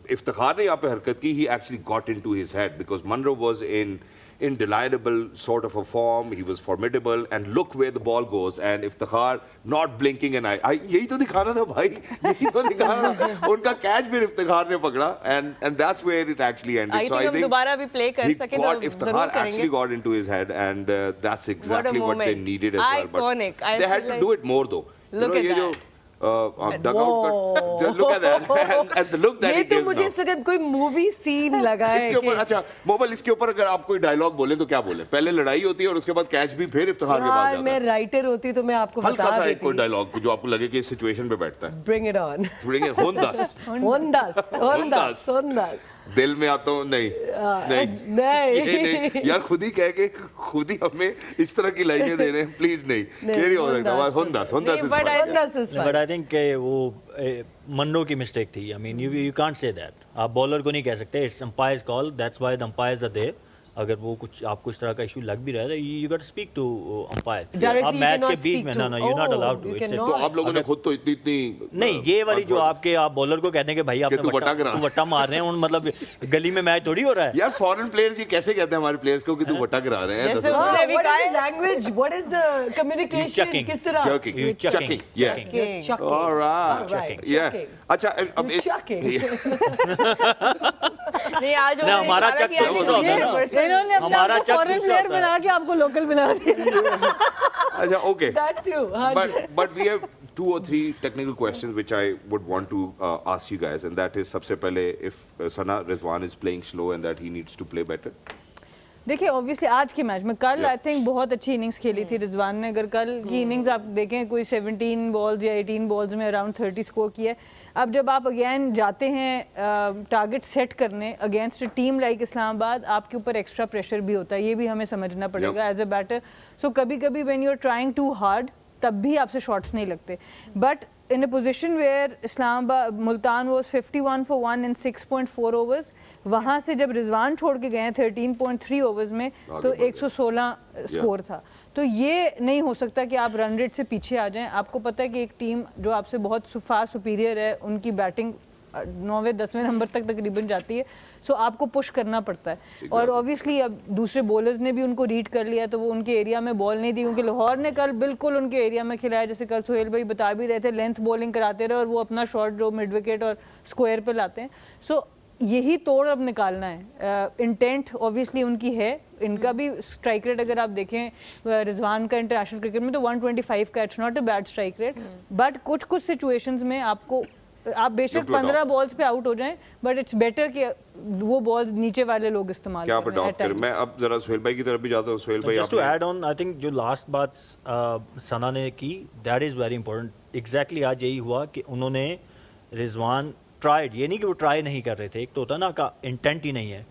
افتخار نے یہاں پہ حرکت کی, he actually got into his head because Munro was in indelible sort of a form, he was formidable, and look where the ball goes, and Iftikhar not blinking an eye. یہی تو دکھانا تھا بھائی, یہی تو دکھانا تھا. ان کا کیچ بھی Iftikhar نے پکڑا, and that's where it actually ended. So I think دوبارہ بھی پلے کر سکیں تو Iftikhar actually got into his head, and that's exactly what they needed as well. But they had to do it more though. Look at that. Dug out ka, just look at that, and the look that he یہ تو gives مجھے now. اس وقت کوئی movie سین لگا اس ہے کے اوپر اچھا موبائل, اس کے اوپر اگر آپ کوئی ڈائلگ بولیں تو کیا بولیں؟ پہلے لڑائی ہوتی ہے اور اس کے بعد کیچ بھی پھر افتخار کے بعد جاتا میں ہے. رائٹر ہوتی تو میں آپ کو ہلکا بتا سا ایک دیتی. کوئی ڈائلگ جو آپ کو لگے کہ اس سچویشن پہ بیٹھتا ہے. Bring it on. ہندس ہندس ہندس دل میں آتا ہوں, نہیں یار, خود ہی کہہ کے خود ہی ہمیں اس طرح کی لائنیں دے رہے ہیں, پلیز نہیں, یہ نہیں ہو سکتا. ہندس بٹ آئی تھنک کہ وہ منرو کی مسٹیک تھی. I mean you can't say that, آپ بالر کو نہیں کہہ سکتے, it's umpire's call, that's why the umpires are there. اگر وہ کچھ آپ کو اس طرح کا ایشو لگ بھی رہا ہے, you got speak to umpire. آپ میچ کے بیچ میں نہ یو ناٹ الاؤڈ ٹو. تو آپ لوگوں نے خود تو اتنی نہیں, یہ والی جو آپ کے آپ بالر کو کہتے ہیں کہ بھائی آپ وٹا مار رہے ہیں, مطلب گلی میں میچ تھوڑی ہو رہا ہے. یار فارن پلیئرز یہ کیسے کہتے ہیں ہمارے پلیئرز کو کہ تو وٹا کرا رہے ہیں؟ Language, what is the communication, کس طرح اچھا اب ہمارا فارن پلیئر بنا کے آپ کو لوکل بنا دیا. اچھا okay, but we have 2 or 3 technical questions which I would want to ask you guys, and that is سب سے پہلے if Sana Rizwan is playing slow and that he needs to play better. دیکھیے obviously آج کے match میں, کل I think بہت اچھی innings کھیلی تھی رضوان نے. اگر کل کی اننگز آپ دیکھیں, کوئی 17 بالز یا 18 بالز میں اراؤنڈ 30 اسکور کیا ہے. اب جب آپ اگین جاتے ہیں ٹارگٹ سیٹ کرنے اگینسٹ ٹیم لائک اسلام آباد, آپ کے اوپر ایکسٹرا پریشر بھی ہوتا ہے, یہ بھی ہمیں سمجھنا پڑے گا ایز اے بیٹر. سو کبھی کبھی when you are trying too hard, تب بھی آپ سے شاٹس نہیں لگتے. But in a position where Islamabad Multan was 51 for 1 in 6.4 overs, وہاں سے جب رضوان چھوڑ کے گئے ہیں 13.3 overs میں, تو 116 اسکور تھا. تو یہ نہیں ہو سکتا کہ آپ رن ریٹ سے پیچھے آ جائیں. آپ کو پتہ ہے کہ ایک ٹیم جو آپ سے بہت فار سپیریئر ہے, ان کی بیٹنگ 9ویں 10ویں نمبر تک تقریباً جاتی ہے, سو آپ کو پش کرنا پڑتا ہے. اور اوبیسلی اب دوسرے بولرز نے بھی ان کو ریڈ کر لیا, تو وہ ان کے ایریا میں بال نہیں دی, کیونکہ لاہور نے کل بالکل ان کے ایریا میں کھلایا. جیسے کل سہیل بھائی بتا بھی رہے تھے, لینتھ بولنگ کراتے رہے اور وہ اپنا شاٹ جو مڈ وکٹ اور اسکوائر پہ لاتے ہیں. سو یہی توڑ اب نکالنا ہے. انٹینٹ اوبیسلی ان کی ہے, ان کا بھی اسٹرائک ریٹ اگر آپ دیکھیں رضوان کا انٹرنیشنل کرکٹ میں تو 125 کا, it's not a bad strike rate. But کچھ سچویشنز میں آپ بے شک 15 بالز پہ آؤٹ ہو جائیں, بٹ اٹس بیٹر کہ وہ بالز نیچے والے لوگ استعمال کریں. میں اب ذرا سہیل بھائی کی طرف بھی جاتا ہوں. سہیل بھائی just to add on, I think جو لاسٹ بات ثنا نے کی, that is very important. Exactly آج یہی ہوا کہ انہوں نے رضوان ٹرائیڈ, یہ نہیں کہ وہ ٹرائی نہیں کر رہے تھے, ایک تو ہوتا نا کا انٹینٹ ہی نہیں ہے.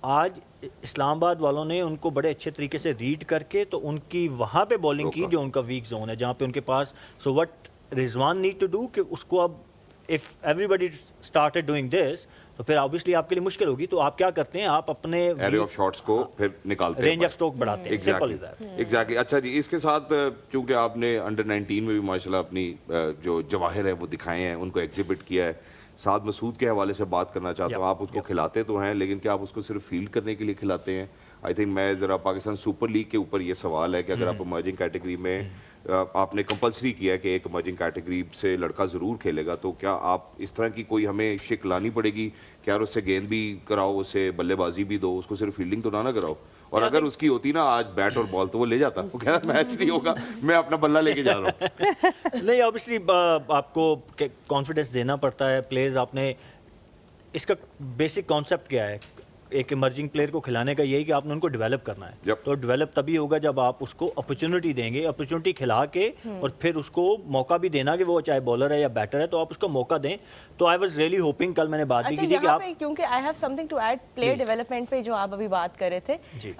آج اسلام آباد والوں نے ان کو بڑے اچھے طریقے سے ریڈ کر کے تو ان کی وہاں پہ بولنگ کی جو ان کا ویک زون ہے, جہاں پہ ان کے پاس. So what Rizwan need to do کہ اس کو اب if everybody started doing this, तो फिर obviously आपके लिए मुश्किल होगी. तो आप क्या करते हैं, आप अपने एरे ऑफ शॉट्स को फिर निकालते हैं, रेंज ऑफ स्ट्रोक बढ़ाते हैं. Simple as that. एग्जैक्टली. अच्छा जी, इसके साथ चूंकि आपने अंडर 19 में भी माशाल्लाह अपनी जो जवाहिर है वो दिखाए हैं, उनको एग्जिबिट किया है, साद मसूद के हवाले से बात करना चाहता हूँ. आप उसको खिलाते तो हैं, लेकिन क्या आप उसको सिर्फ फील्ड करने के लिए खिलाते हैं? आई थिंक मैं ज़रा पाकिस्तान सुपर लीग के ऊपर ये सवाल है कि अगर आप इमर्जिंग कैटेगरी में आपने कंपलसरी किया है कि एक इमर्जिंग कैटेगरी से लड़का ज़रूर खेलेगा, तो क्या आप इस तरह की कोई हमें शिक लानी पड़ेगी कि यार उससे गेंद भी कराओ, उससे बल्लेबाजी भी दो, उसको सिर्फ फील्डिंग तो ना कराओ? और अगर उसकी होती ना आज बैट और बॉल, तो वो ले जाता. वो कह रहा मैच नहीं होगा, मैं अपना बल्ला लेके जा रहा हूँ. नहीं, ऑब्वियसली आपको कॉन्फिडेंस देना पड़ता है. प्लेयर्स, आपने इसका बेसिक कॉन्सेप्ट क्या है एक इमर्जिंग प्लेयर को खिलाने का? यही कि आपने उनको डेवलप करना है. Yep. तो डेवलप तभी होगा जब आप उसको अपॉर्चुनिटी देंगे. अपॉर्चुनिटी खिला के और फिर उसको मौका भी देना कि वो चाहे बॉलर है या बैटर है, तो आप उसको मौका दें. तो आई वाज रियली होपिंग, कल मैंने बात भी अच्छा, की थी कि यहाँ आप पे क्योंकि I have something to add player development पे जो आप अभी बात कर रहे थे. जी.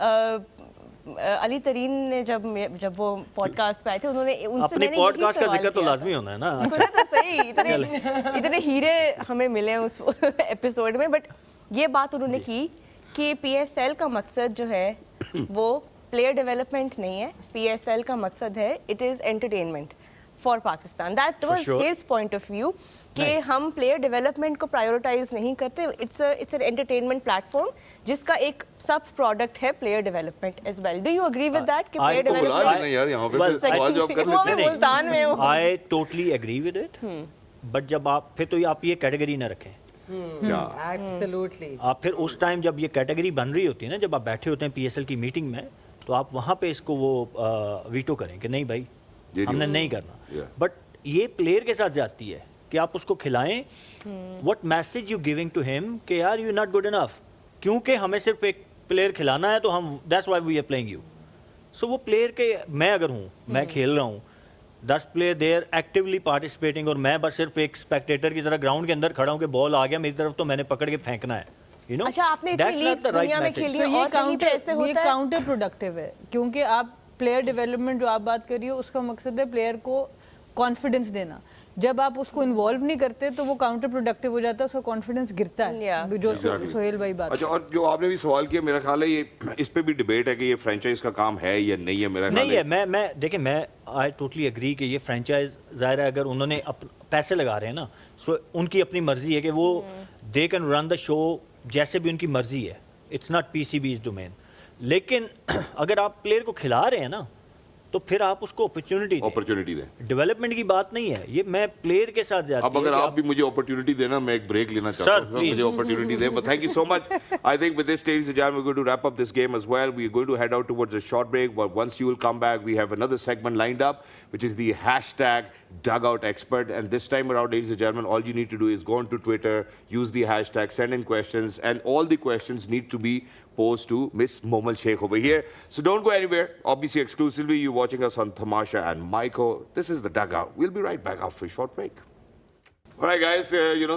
अली तरीन ने जब वो पॉडकास्ट पे आए थे, उन्होंने उनसे अपने मैंने यही पॉडकास्ट का सवाल जिक्र तो किया लाजमी होना है ना. सुना तो सही, इतने हीरे हमें मिले उस एपिसोड में. बट ये बात उन्होंने की कि PSL का मकसद जो है वो प्लेयर डेवलपमेंट नहीं है. PSL का मकसद है it is entertainment for Pakistan. That was his point of view कि हम प्लेयर डेवलपमेंट को प्रायोरिटाइज नहीं करते. इट्स एन एंटरटेनमेंट प्लेटफॉर्म जिसका एक सब प्रोडक्ट है player development as well. Do you agree with that कि प्लेयर तो बुला डेवलपमेंट लेना यार यहाँ पे, Well, फिर सवाल जवाब कर वो लेते भी हैं. मुल्तान में हूँ. I totally agree with it. But जब आप फिर तो आप ये कैटेगरी ना रखें. क्या? एब्सोल्युटली. आप फिर उस टाइम जब ये कैटेगरी बन रही होती है ना, जब आप बैठे होते हैं PSL की मीटिंग में, तो आप वहाँ पे इसको वो वीटो करें कि नहीं भाई ये हमने नहीं नहीं करना. बट ये प्लेयर के साथ जाती है कि आप उसको खिलाएं. What message you giving to him कि यार यू नॉट गुड इनफ, क्योंकि हमें सिर्फ एक प्लेयर खिलाना है तो हम that's why we are playing you. So वो प्लेयर के, मैं अगर हूँ, मैं खेल रहा हूँ, 10 प्लेयर देयर एक्टिवली पार्टिसिपेटिंग, और मैं बस सिर्फ एक स्पेक्टेटर की तरह ग्राउंड के अंदर खड़ा हूँ कि बॉल आ गया मेरी तरफ तो मैंने पकड़ के फेंकना है. You know? अच्छा, आपने इतनी That's not leagues the right दुनिया में message. खेली तो है ये और कहीं पे ऐसे ये होता है. काउंटर प्रोडक्टिव है, क्योंकि आप प्लेयर डेवलपमेंट जो आप बात कर रही हो उसका मकसद है प्लेयर को कॉन्फिडेंस देना. जब आप उसको इन्वॉल्व नहीं करते तो वो काउंटर प्रोडक्टिव हो जाता है, उसका कॉन्फिडेंस गिरता है. Yeah. जो Exactly. सोहेल भाई बात. अच्छा, और जो आपने भी सवाल किया, मेरा ख्याल है ये इस पे भी डिबेट है कि ये फ्रेंचाइज का काम है या नहीं है. मेरा ख्याल नहीं है. मैं देखिए, मैं आई टोटली एग्री कि ये फ्रेंचाइज, ज़ाहिर है अगर उन्होंने पैसे लगा रहे हैं ना, सो उनकी अपनी मर्जी है कि वो they can run the show जैसे भी उनकी मर्जी है. It's not PCB's domain. लेकिन अगर आप प्लेयर को खिला रहे हैं ना, तो फिर आप उसको अपॉर्चुनिटी दें. डेवलपमेंट की बात नहीं है ये. मैं प्लेयर के साथ जाती अब अगर आप भी मुझे अपॉर्चुनिटी देना, मैं एक ब्रेक लेना चाहता Sir, हूं. please. मुझे अपॉर्चुनिटी दें. But thank you so much. I think with this, ladies and gentlemen, we're going to wrap up this game as well. We're going to head out towards a short break, but once you will come back, we have another segment lined up, which is the hashtag Dugout Expert. And this time around, ladies and gentlemen, all you need to do is go onto Twitter, use the hashtag, send in questions, and all the questions need to be posed to Miss Momal Sheikh over here. So don't go anywhere. Obviously, exclusively, you're watching us on Tamasha and Maiko. This is the Dugout. We'll be right back after a short break. All right, guys,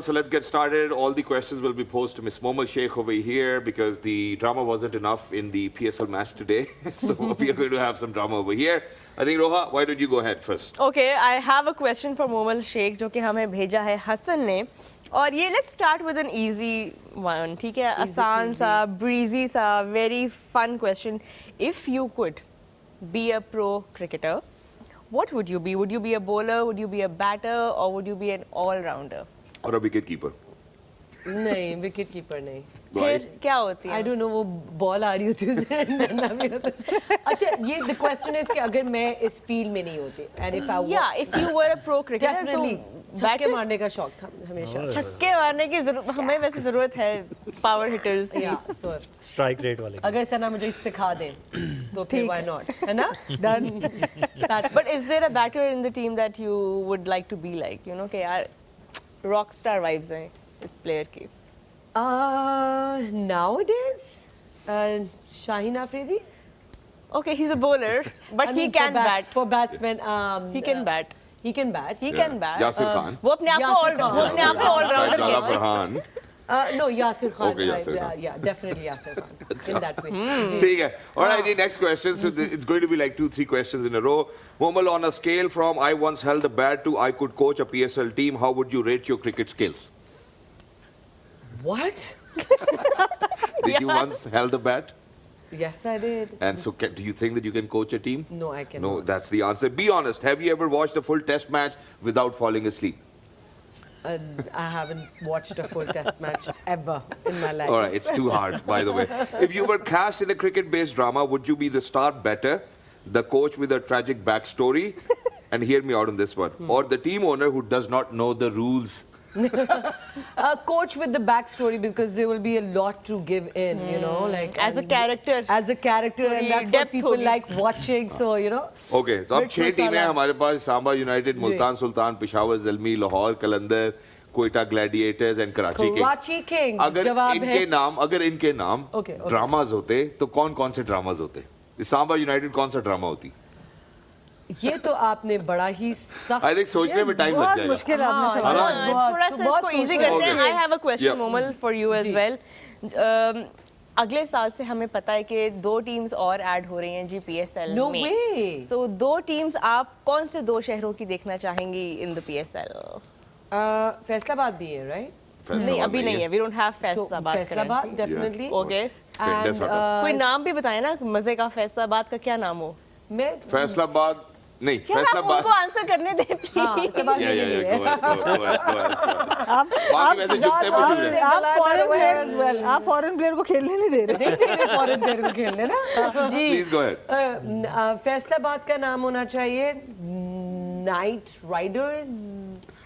so let's get started. All the questions will be posed to Miss Momal Sheikh over here because the drama wasn't enough in the PSL match today. So we are going to have some drama over here. I think, Roha, why don't you go ahead first? Okay, I have a question for Momal Sheikh जो कि हमें भेजा है हसन ने. और ये let's start with an easy one. ठीक है, आसान सा, breezy सा, very fun question. If you could be a pro cricketer, what would you be? Would you be a bowler? Would you be a batter? Or would you be an all-rounder? Or a wicket keeper? नहीं, wicket keeper नहीं. फिर क्या होती है? I don't know, वो ball आ रही होती है उसे डरना भी होता है. अच्छा, ये द क्वेश्चन इज कि अगर मैं इस फील्ड में नहीं होती and if I Yeah, if you were a pro cricketer, definitely तो छक्के batter- मारने का शौक था हमेशा. छक्के मारने की हमें वैसे जरूरत है पावर हिटर्स या सो स्ट्राइक रेट वाले. अगर सना मुझे सिखा दें तो फिर व्हाई नॉट, है ना? Done. That's But is there a batter in the team that you would like to be like? You know कि यार rock star vibes हैं इस player की. nowadays Shaheen Afridi. Okay, he's a bowler, but I he mean, can bat. for batsmen. He can bat. He can bat. He can bat. Yasir Khan. वो अपने आप को Yasir all Khan. वो अपने आप को all rounder Said Lala कहता है. Farhan. No, Yasir Khan. Okay, Yasir Khan. Yeah, definitely Yasir Khan. In that way. ठीक है. All right, ji, next question. So it's going to be like 2-3 questions in a row. Momal, on a scale from I once held a bat to I could coach a PSL team, how would you rate your cricket skills? What? Did you once held a bat? Yes, I did. And so do you think that you can coach a team? No, I cannot. No, that's the answer. Be honest. Have you ever watched a full test match without falling asleep? I haven't watched a full test match ever in my life. All right, it's too hard, by the way. If you were cast in a cricket-based drama, would you be the star better, the coach with a tragic backstory, and hear me out on this one, or the team owner who does not know the rules? A coach with the backstory, because there will be a lot to give in, you know, like As a character. As a character, and थोड़ी that's what depth people होगी. like watching. So you know. Okay, so अब Mirch 6 टीमें हैं masala. हमारे पास. सांबा United, Multan Sultan, Peshawar Zalmi, Lahore Qalandar, Quetta Gladiators and Karachi Karachi Kings. अगर जवाब इनके है नाम Okay, okay. ड्रामाज होते तो कौन से ड्रामाज होते? सांबा यूनाइटेड कौन सा ड्रामा होती? ये तो आपने बड़ा ही सख्त आई थिंक सोचने में टाइम लग बहुत जाएगा. मुश्किल है आपने हाँ, सवाल. बहुत, थोड़ा सा बहुत इसको इजी सोचना करते हैं. Okay. I have a question Yeah. Momal for you as जी. वेल. अगले साल से हमें पता है कि 2 टीम्स और ऐड हो रही हैं जी PSL No में. way. सो 2 टीम्स आप कौन से 2 शहरों की देखना चाहेंगी इन द PSL? फैसलाबाद भी है, right? नहीं अभी नहीं है. We don't have Faisalabad. Faisalabad definitely. Okay. Fitness And वाला. कोई नाम भी बताए ना मजे का. फैसलाबाद का क्या नाम हो? मैं फैसलाबाद नहीं, यार आप फैसलाबाद. उनको आंसर करने दे हाँ, प्लीज. सवाल Yeah, मेरे yeah, लिए yeah. है। Go ahead. बाकी वैसे जुटते मशहूर हैं. आप Galata foreign away player as well. आप फॉरेन प्लेयर को खेलने नहीं दे रहे. नहीं दे रहे फॉरेन प्लेयर को खेलने ना जी. Please go ahead. फैसलाबाद का नाम होना चाहिए नाइट राइडर्स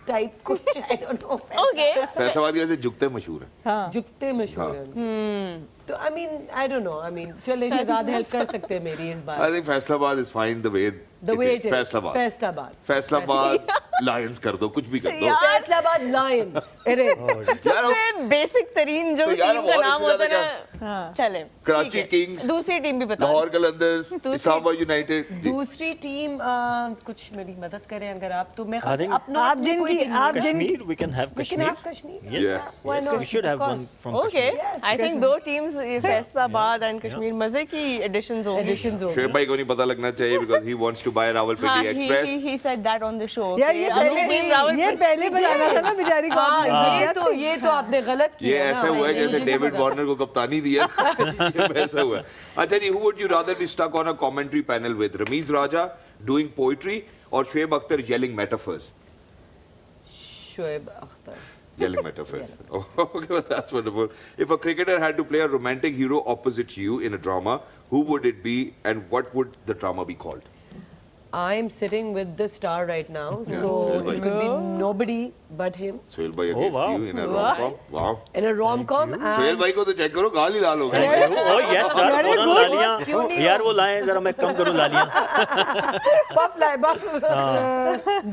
टाइप कुछ. I don't know. Okay. Faisalabad की वैसे जुगते मशहूर हैं. हाँ. जुगते मशहूर हैं. तो I mean I don't know. I mean चले शहजाद हेल्प कर सकते हैं मेरी इस I bar. think Faisalabad is fine the way The way it is. Faisalabad. Faisalabad. Faisalabad Lions कर दो, कुछ भी कर दो. फैसलाबाद लायंस. It is. यार सबसे बेसिक तरीन जो तो यार टीम का और नाम इससे होता है ज्यादा ना. चले. कराची ठीक है. किंग्स, दूसरी टीम भी बताओ. लाहौर कलंदर्स, इस्लामाबाद यूनाइटेड. दूसरी टीम कुछ मेरी मदद करें अगर आप. तो मैं I think अपना आप जिनकी आप जिन Kashmir, we can have we can Kashmir. have Kashmir. Yes. Yeah. Why not? We should Of have one course. from okay. Kashmir. I think 2 teams Faisalabad and Kashmir मजे की एडिशंस होंगी. Additions होगी. शेब भाई को नहीं पता लगना चाहिए because he wants to buy Rawalpindi express. he said that on the show. यार ये पहले बताना था ना बेचारी को. हाँ, आपने. ये तो आपने गलत ये किया ना. ऐसा हुआ है मुझे जैसे नहीं डेविड पता. वार्नर को कप्तानी दिया. ये वैसा हुआ है. अच्छा जी, who would you rather be stuck on a commentary panel with? Ramiz Raja doing poetry or Shoaib Akhtar yelling metaphors? Shoaib Akhtar. Yelling metaphors. Oh, okay, well, that's wonderful. If a cricketer had to play a romantic hero opposite you in a drama, who would it be and what would the drama be called? I'm sitting with the star right now, so Sohail bhai. it could be nobody but him. Sohail bhai Oh, against wow. you in a rom-com. Wow. In a rom-com. Sohail भाई को तो check करो, गाल ही लाल हो गए. Oh yes sir. Very फौरन good. लालियां. क्यों नहीं यार वो लाएं जरा मैं कम करूं लालियां. Puff लाए, puff.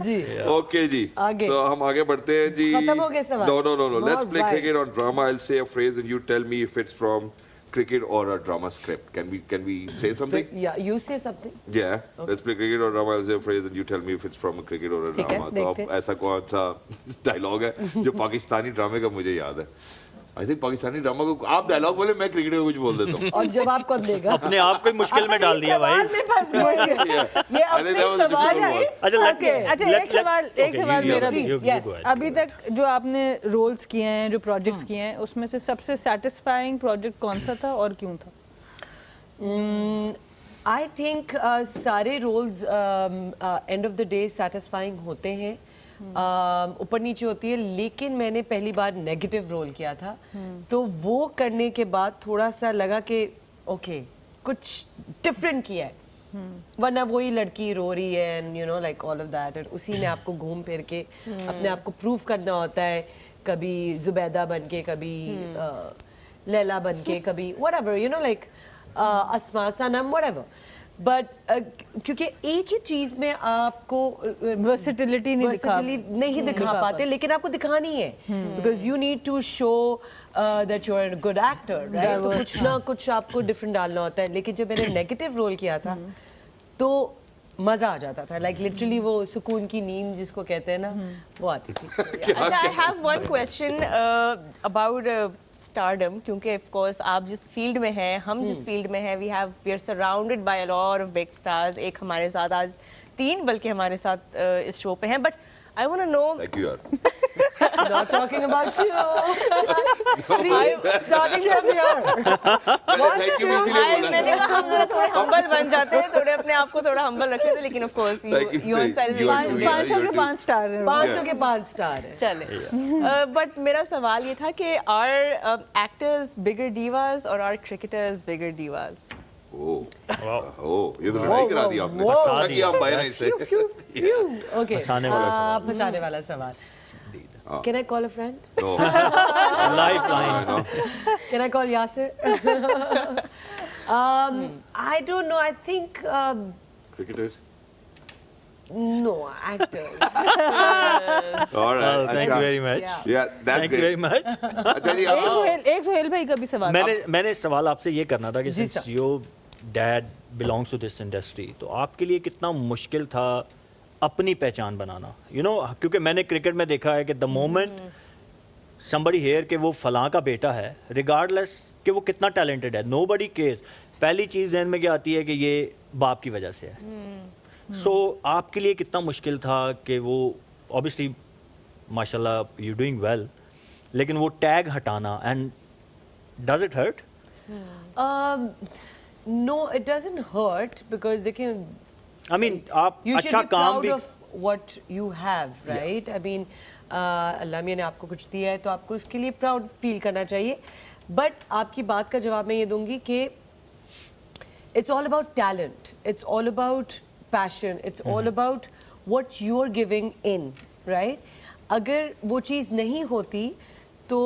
जी. Okay जी. आगे. So हम आगे बढ़ते हैं जी. खत्म हो गए सवाल? No. Let's play Alright. cricket on drama. I'll say a phrase and you tell me if it's from cricket or a drama script. Can we say something? Yeah, you say something. Yeah. Let's play cricket or drama. I'll say a phrase and you tell me if it's from a cricket or a ठीक है, drama. तो देखते अब हैं. ऐसा कौन सा dialogue है जो पाकिस्तानी ड्रामे का मुझे याद है? आई थिंक पाकिस्तानी ड्रामा को आप डायलॉग बोले, मैं क्रिकेट को कुछ बोल देता हूँ. और जवाब कौन देगा? अपने आप को ही मुश्किल में डाल दिया भाई. सवाल में फंस गए. Yeah. ये I think that was a सवाल difficult है. one. अच्छा Okay. अच्छा एक सवाल मेरा भी. you Yes. go ahead. अभी तक जो आपने रोल्स किए हैं, जो प्रोजेक्ट्स किए हैं, उसमें से सबसे सेटिस्फाइंग प्रोजेक्ट कौन सा था और क्यों था? आई थिंक सारे roles end of the day satisfying होते हैं. ऊपर नीचे होती है, लेकिन मैंने पहली बार नेगेटिव रोल किया था, तो वो करने के बाद थोड़ा सा लगा कि ओके कुछ डिफरेंट किया है. वरना वही लड़की रो रही है and you know like all of that, और उसी में आपको घूम फिर के अपने आप को प्रूव करना होता है. कभी जुबैदा बन के, कभी लैला बन के, कभी whatever you know like Asma Sanam whatever. But क्योंकि एक ही चीज में आपको वर्सेटिलिटी नहीं दिखा पाते, लेकिन आपको दिखानी है because you need to show that you are a good actor, right. तो कुछ ना कुछ आपको डिफरेंट डालना होता है. लेकिन जब मैंने नेगेटिव रोल किया था तो मजा आ जाता था, लाइक लिटरली वो सुकून की नींद जिसको कहते हैं ना, वो आती थी. अच्छा, I have one question about stardom, क्योंकि ऑफ कोर्स आप जिस फील्ड में हैं, हम जिस फील्ड में हैं, we are surrounded by a lot of big stars. एक हमारे साथ आज 3 बल्कि हमारे साथ इस शो पे हैं, but I want to know. Thank you, yaar. Not talking about you. Starting from here. Thank you, इसीलिए बोला. मैंने कहा हम थोड़े हम्बल बन जाते हैं, थोड़े अपने आप को थोड़ा हम्बल रख लेते हैं, लेकिन of course Thank you, you thank self you. You are true. 5 के 5 स्टार हैं. 5 के 5 स्टार है. चले. बट मेरा सवाल ये था कि आर एक्टर्स बिगर डीवास और आर क्रिकेटर्स बिगर डीवास? ये तो लड़ाई करा दी आपने. अच्छा किया हम बाहर हैं इससे. Okay. फंसाने वाला सवाल. फंसाने वाला सवाल. Can I call a friend? No. Lifeline. No. Can I call Yasir? I don't know. I think Cricketers. no actors. All right. Well, thank you very much. Yeah. Yeah, that's Thank you great. very much. अच्छा जी आप एक सोहेल भाई का भी सवाल. मैंने सवाल आपसे ये करना था कि जी since sir. your dad belongs to this industry, तो आपके लिए कितना मुश्किल था अपनी पहचान बनाना, क्योंकि मैंने क्रिकेट में देखा है कि द मोमेंट somebody here कि वो फलां का बेटा है, रिगार्डलेस कि वो कितना टैलेंटेड है, nobody cares, पहली चीज़ ज़हन में क्या आती है कि ये बाप की वजह से है. सो आपके लिए कितना मुश्किल था कि वो ऑब्वियसली माशाल्लाह यू डूइंग वेल, लेकिन वो टैग हटाना, and does it hurt? No, it doesn't hurt because they can. I mean आप You should अच्छा be काम proud भी of what you have, right? I mean, अल्लाह मियाँ ने आपको कुछ दिया है तो आपको उसके लिए प्राउड फील करना चाहिए. बट आपकी बात का जवाब मैं ये दूंगी कि it's all about talent, it's all about passion, it's all about what you're giving in, right? अगर वो चीज़ नहीं होती तो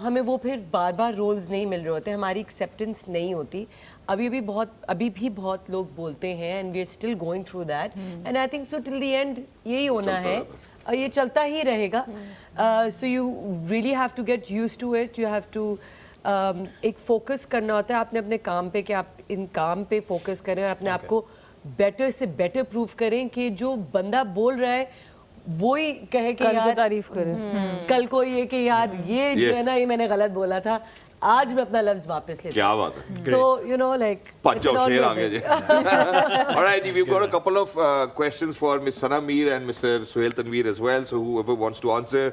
हमें वो फिर बार बार रोल्स नहीं मिल रहे होते, हमारी एक्सेप्टेंस नहीं होती. अभी भी बहुत लोग बोलते हैं and we are still going through that, and I think so till the end यही होना है, ये चलता ही रहेगा. So you really have to get used to it. You have to एक फोकस करना होता है आपने अपने काम पे कि आप इन काम पे फोकस करें और अपने आप को बेटर से बेटर प्रूव करें कि जो बंदा बोल रहा है वो ही कहे कि कल को यार तारीफ करें. कल को ये कि यार ये जो है ना ये मैंने गलत बोला था, आज मैं अपना लफ्ज वापस लेता क्या बात है. तो लाइक Punch जाओ शेर आगे जी. All right, ji, we've got a couple of questions for Miss Sana Mir and Mr. Suhail Tanveer as well. So whoever wants to answer,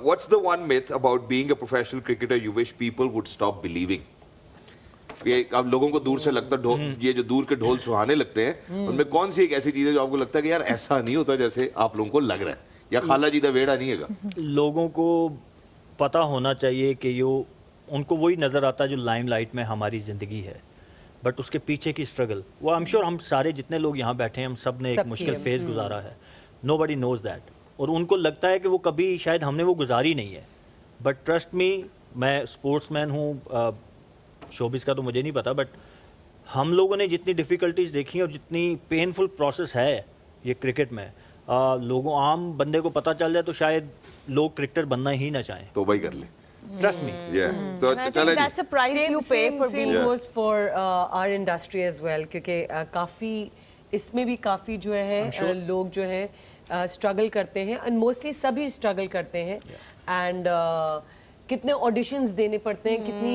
what's the one myth about being a professional cricketer you wish people would stop believing? ये अब लोगों को दूर से लगता ये जो दूर के ढोल सुहाने लगते हैं, उनमें कौन सी एक ऐसी चीज है जो आपको लगता है कि यार ऐसा नहीं होता जैसे आप लोगों को लग रहा है, या खाला जी दा वेड़ा नहीं है? लोगों को पता होना चाहिए कि उनको वही नज़र आता है जो लाइमलाइट में हमारी ज़िंदगी है, बट उसके पीछे की स्ट्रगल वो आई एम श्योर हम सारे जितने लोग यहाँ बैठे हैं हम सब ने एक सबकी मुश्किल है. फेज गुजारा है. नोबडी नोज दैट, और उनको लगता है कि वो कभी शायद हमने वो गुजारी नहीं है. बट ट्रस्ट मी, मैं स्पोर्ट्समैन हूँ, शोबिस का तो मुझे नहीं पता, बट हम लोगों ने जितनी डिफ़िकल्टीज देखी और जितनी पेनफुल प्रोसेस है ये क्रिकेट में, लोगों आम बंदे को पता चल जाए तो शायद लोग क्रिकेटर बनना ही ना चाहें. तो भाई कर ले. Trust me. Yeah. So I think चलें जी. that's a price you pay for being. Yeah. goes for our industry as well, क्योंकि काफ़ी इसमें भी काफ़ी जो है लोग जो है स्ट्रगल करते हैं, एंड मोस्टली सभी स्ट्रगल करते हैं, एंड कितने ऑडिशंस देने पड़ते हैं, कितनी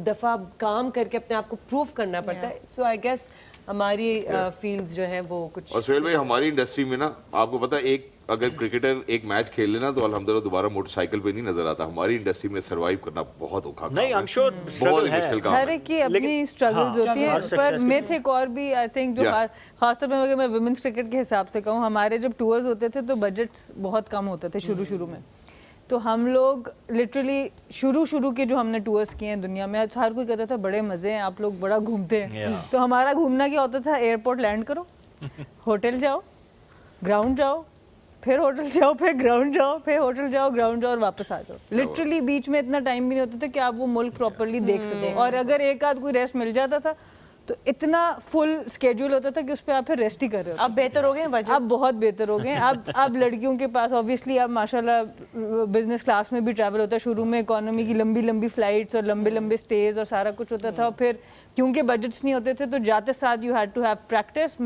दफ़ा काम करके अपने आप को प्रूव करना पड़ता है. सो आई गेस हमारी फील्ड्स जो है वो कुछ. और सुहेल भाई, हमारी इंडस्ट्री में ना आपको पता है, एक अगर क्रिकेटर एक मैच खेल लेना तो अल्हम्दुलिल्लाह दोबारा मोटरसाइकिल पे नहीं नजर आता. हमारी इंडस्ट्री में सरवाइव करना बहुत औखा काम नहीं, है. आई एम श्योर बहुत स्ट्रगल ही है. मुश्किल काम हर है. एक की अपनी लेकिन- स्ट्रगल्स हाँ, होती है. हर पर success के मिथ एक और भी आई थिंक जो Yeah. खासतौर पे अगर मैं वुमेन्स क्रिकेट के हिसाब से कहूँ, हमारे जब टूर्स होते थे तो बजट्स बहुत कम होते थे शुरू में. तो हम लोग लिटरली शुरू के जो हमने टूर्स किए हैं दुनिया में, हर कोई कहता था बड़े मज़े हैं, आप लोग बड़ा घूमते हैं. Yeah. तो हमारा घूमना क्या होता था, एयरपोर्ट लैंड करो, होटल जाओ, ग्राउंड जाओ, फिर होटल जाओ, फिर ग्राउंड जाओ, फिर होटल जाओ, ग्राउंड जाओ और वापस आ जाओ. लिटरली बीच में इतना टाइम भी नहीं होता था कि आप वो मुल्क प्रॉपरली देख सको. और अगर एक आध कोई रेस्ट मिल जाता था तो इतना फुल स्केड्यूल होता था कि उस पर आप फिर रेस्ट ही कर रहे होते। अब बेहतर हो गए बजट? अब बहुत बेहतर हो गए। अब लड़कियों के पास ऑब्वियसली अब माशाल्लाह बिजनेस क्लास में भी ट्रैवल होता है। शुरू में इकोनॉमी की लंबी लंबी फ्लाइट्स और लंबे लंबे स्टेज और सारा कुछ होता था, फिर क्योंकि बजट्स नहीं होते थे तो जाते साथ you had to have practice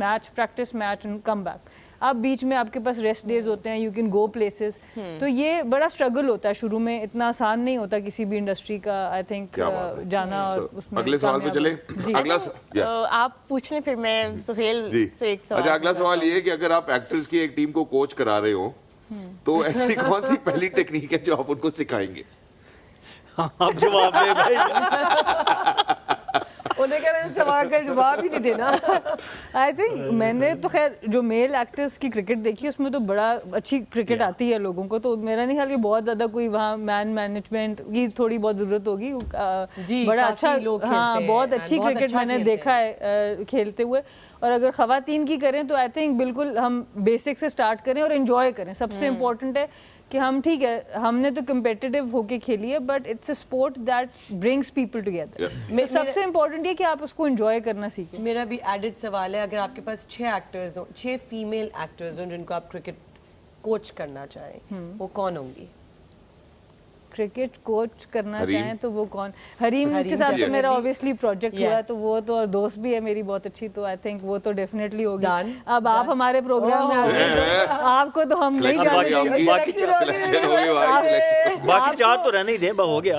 match and come back. अब बीच में आपके पास रेस्ट डेज होते हैं, यू कैन गो प्लेसेस। तो ये बड़ा स्ट्रगल होता है शुरू में, इतना आसान नहीं होता किसी भी इंडस्ट्री का आई थिंक क्या बात है। जाना और उसमें अगले सवाल पे कामयाब चले। जी। अगला आप पूछ लें फिर मैं सुहेल जी से एक सवाल। अच्छा, अगला सवाल ये है कि अगर आप एक्टर्स की एक टीम को कोच करा रहे हो तो ऐसी कौन सी पहली टेक्निक है जो आप उनको सिखाएंगे? आप जवाब दे भाई। उन्हें कह रहे हैं सवाल का जवाब ही नहीं देना। आई थिंक मैंने तो खैर जो मेल एक्टर्स की क्रिकेट देखी उसमें तो बड़ा अच्छी क्रिकेट आती है लोगों को, तो मेरा नहीं ख्याल कि बहुत ज़्यादा कोई वहाँ मैनेजमेंट की थोड़ी बहुत ज़रूरत होगी। जी, बड़ा काफी अच्छा लोग खेलते हाँ हैं बहुत and अच्छी बहुत क्रिकेट अच्छा मैंने खेलते देखा है खेलते हुए। और अगर ख़वातीन की करें तो आई थिंक बिल्कुल हम बेसिक से स्टार्ट करें और इन्जॉय करें। सबसे इम्पोर्टेंट है कि हम ठीक है हमने तो कम्पिटिटिव होके खेली है but it's a sport that brings people together. सबसे इम्पोर्टेंट ये कि आप उसको एंजॉय करना सीखें। मेरा भी एडिड सवाल है, अगर आपके पास 6 एक्टर्स हो, 6 फीमेल एक्टर्स हो जिनको आप क्रिकेट कोच करना चाहें, वो कौन होंगी? क्रिकेट कोच करना हरीम। चाहें तो वो कौन? हरीम के साथ तो definitely. मेरा ऑब्वियसली प्रोजेक्ट हुआ Yes. तो वो तो और दोस्त भी है मेरी बहुत अच्छी, तो आई थिंक वो तो डेफिनेटली होगी। Done. अब आप हमारे प्रोग्राम में आ गए तो आपको तो हम नहीं Selection जाने होगी देंगे। आपकी। Selection होगी हमारी selection। बाकी 4 तो रहने ही दें, हो गया।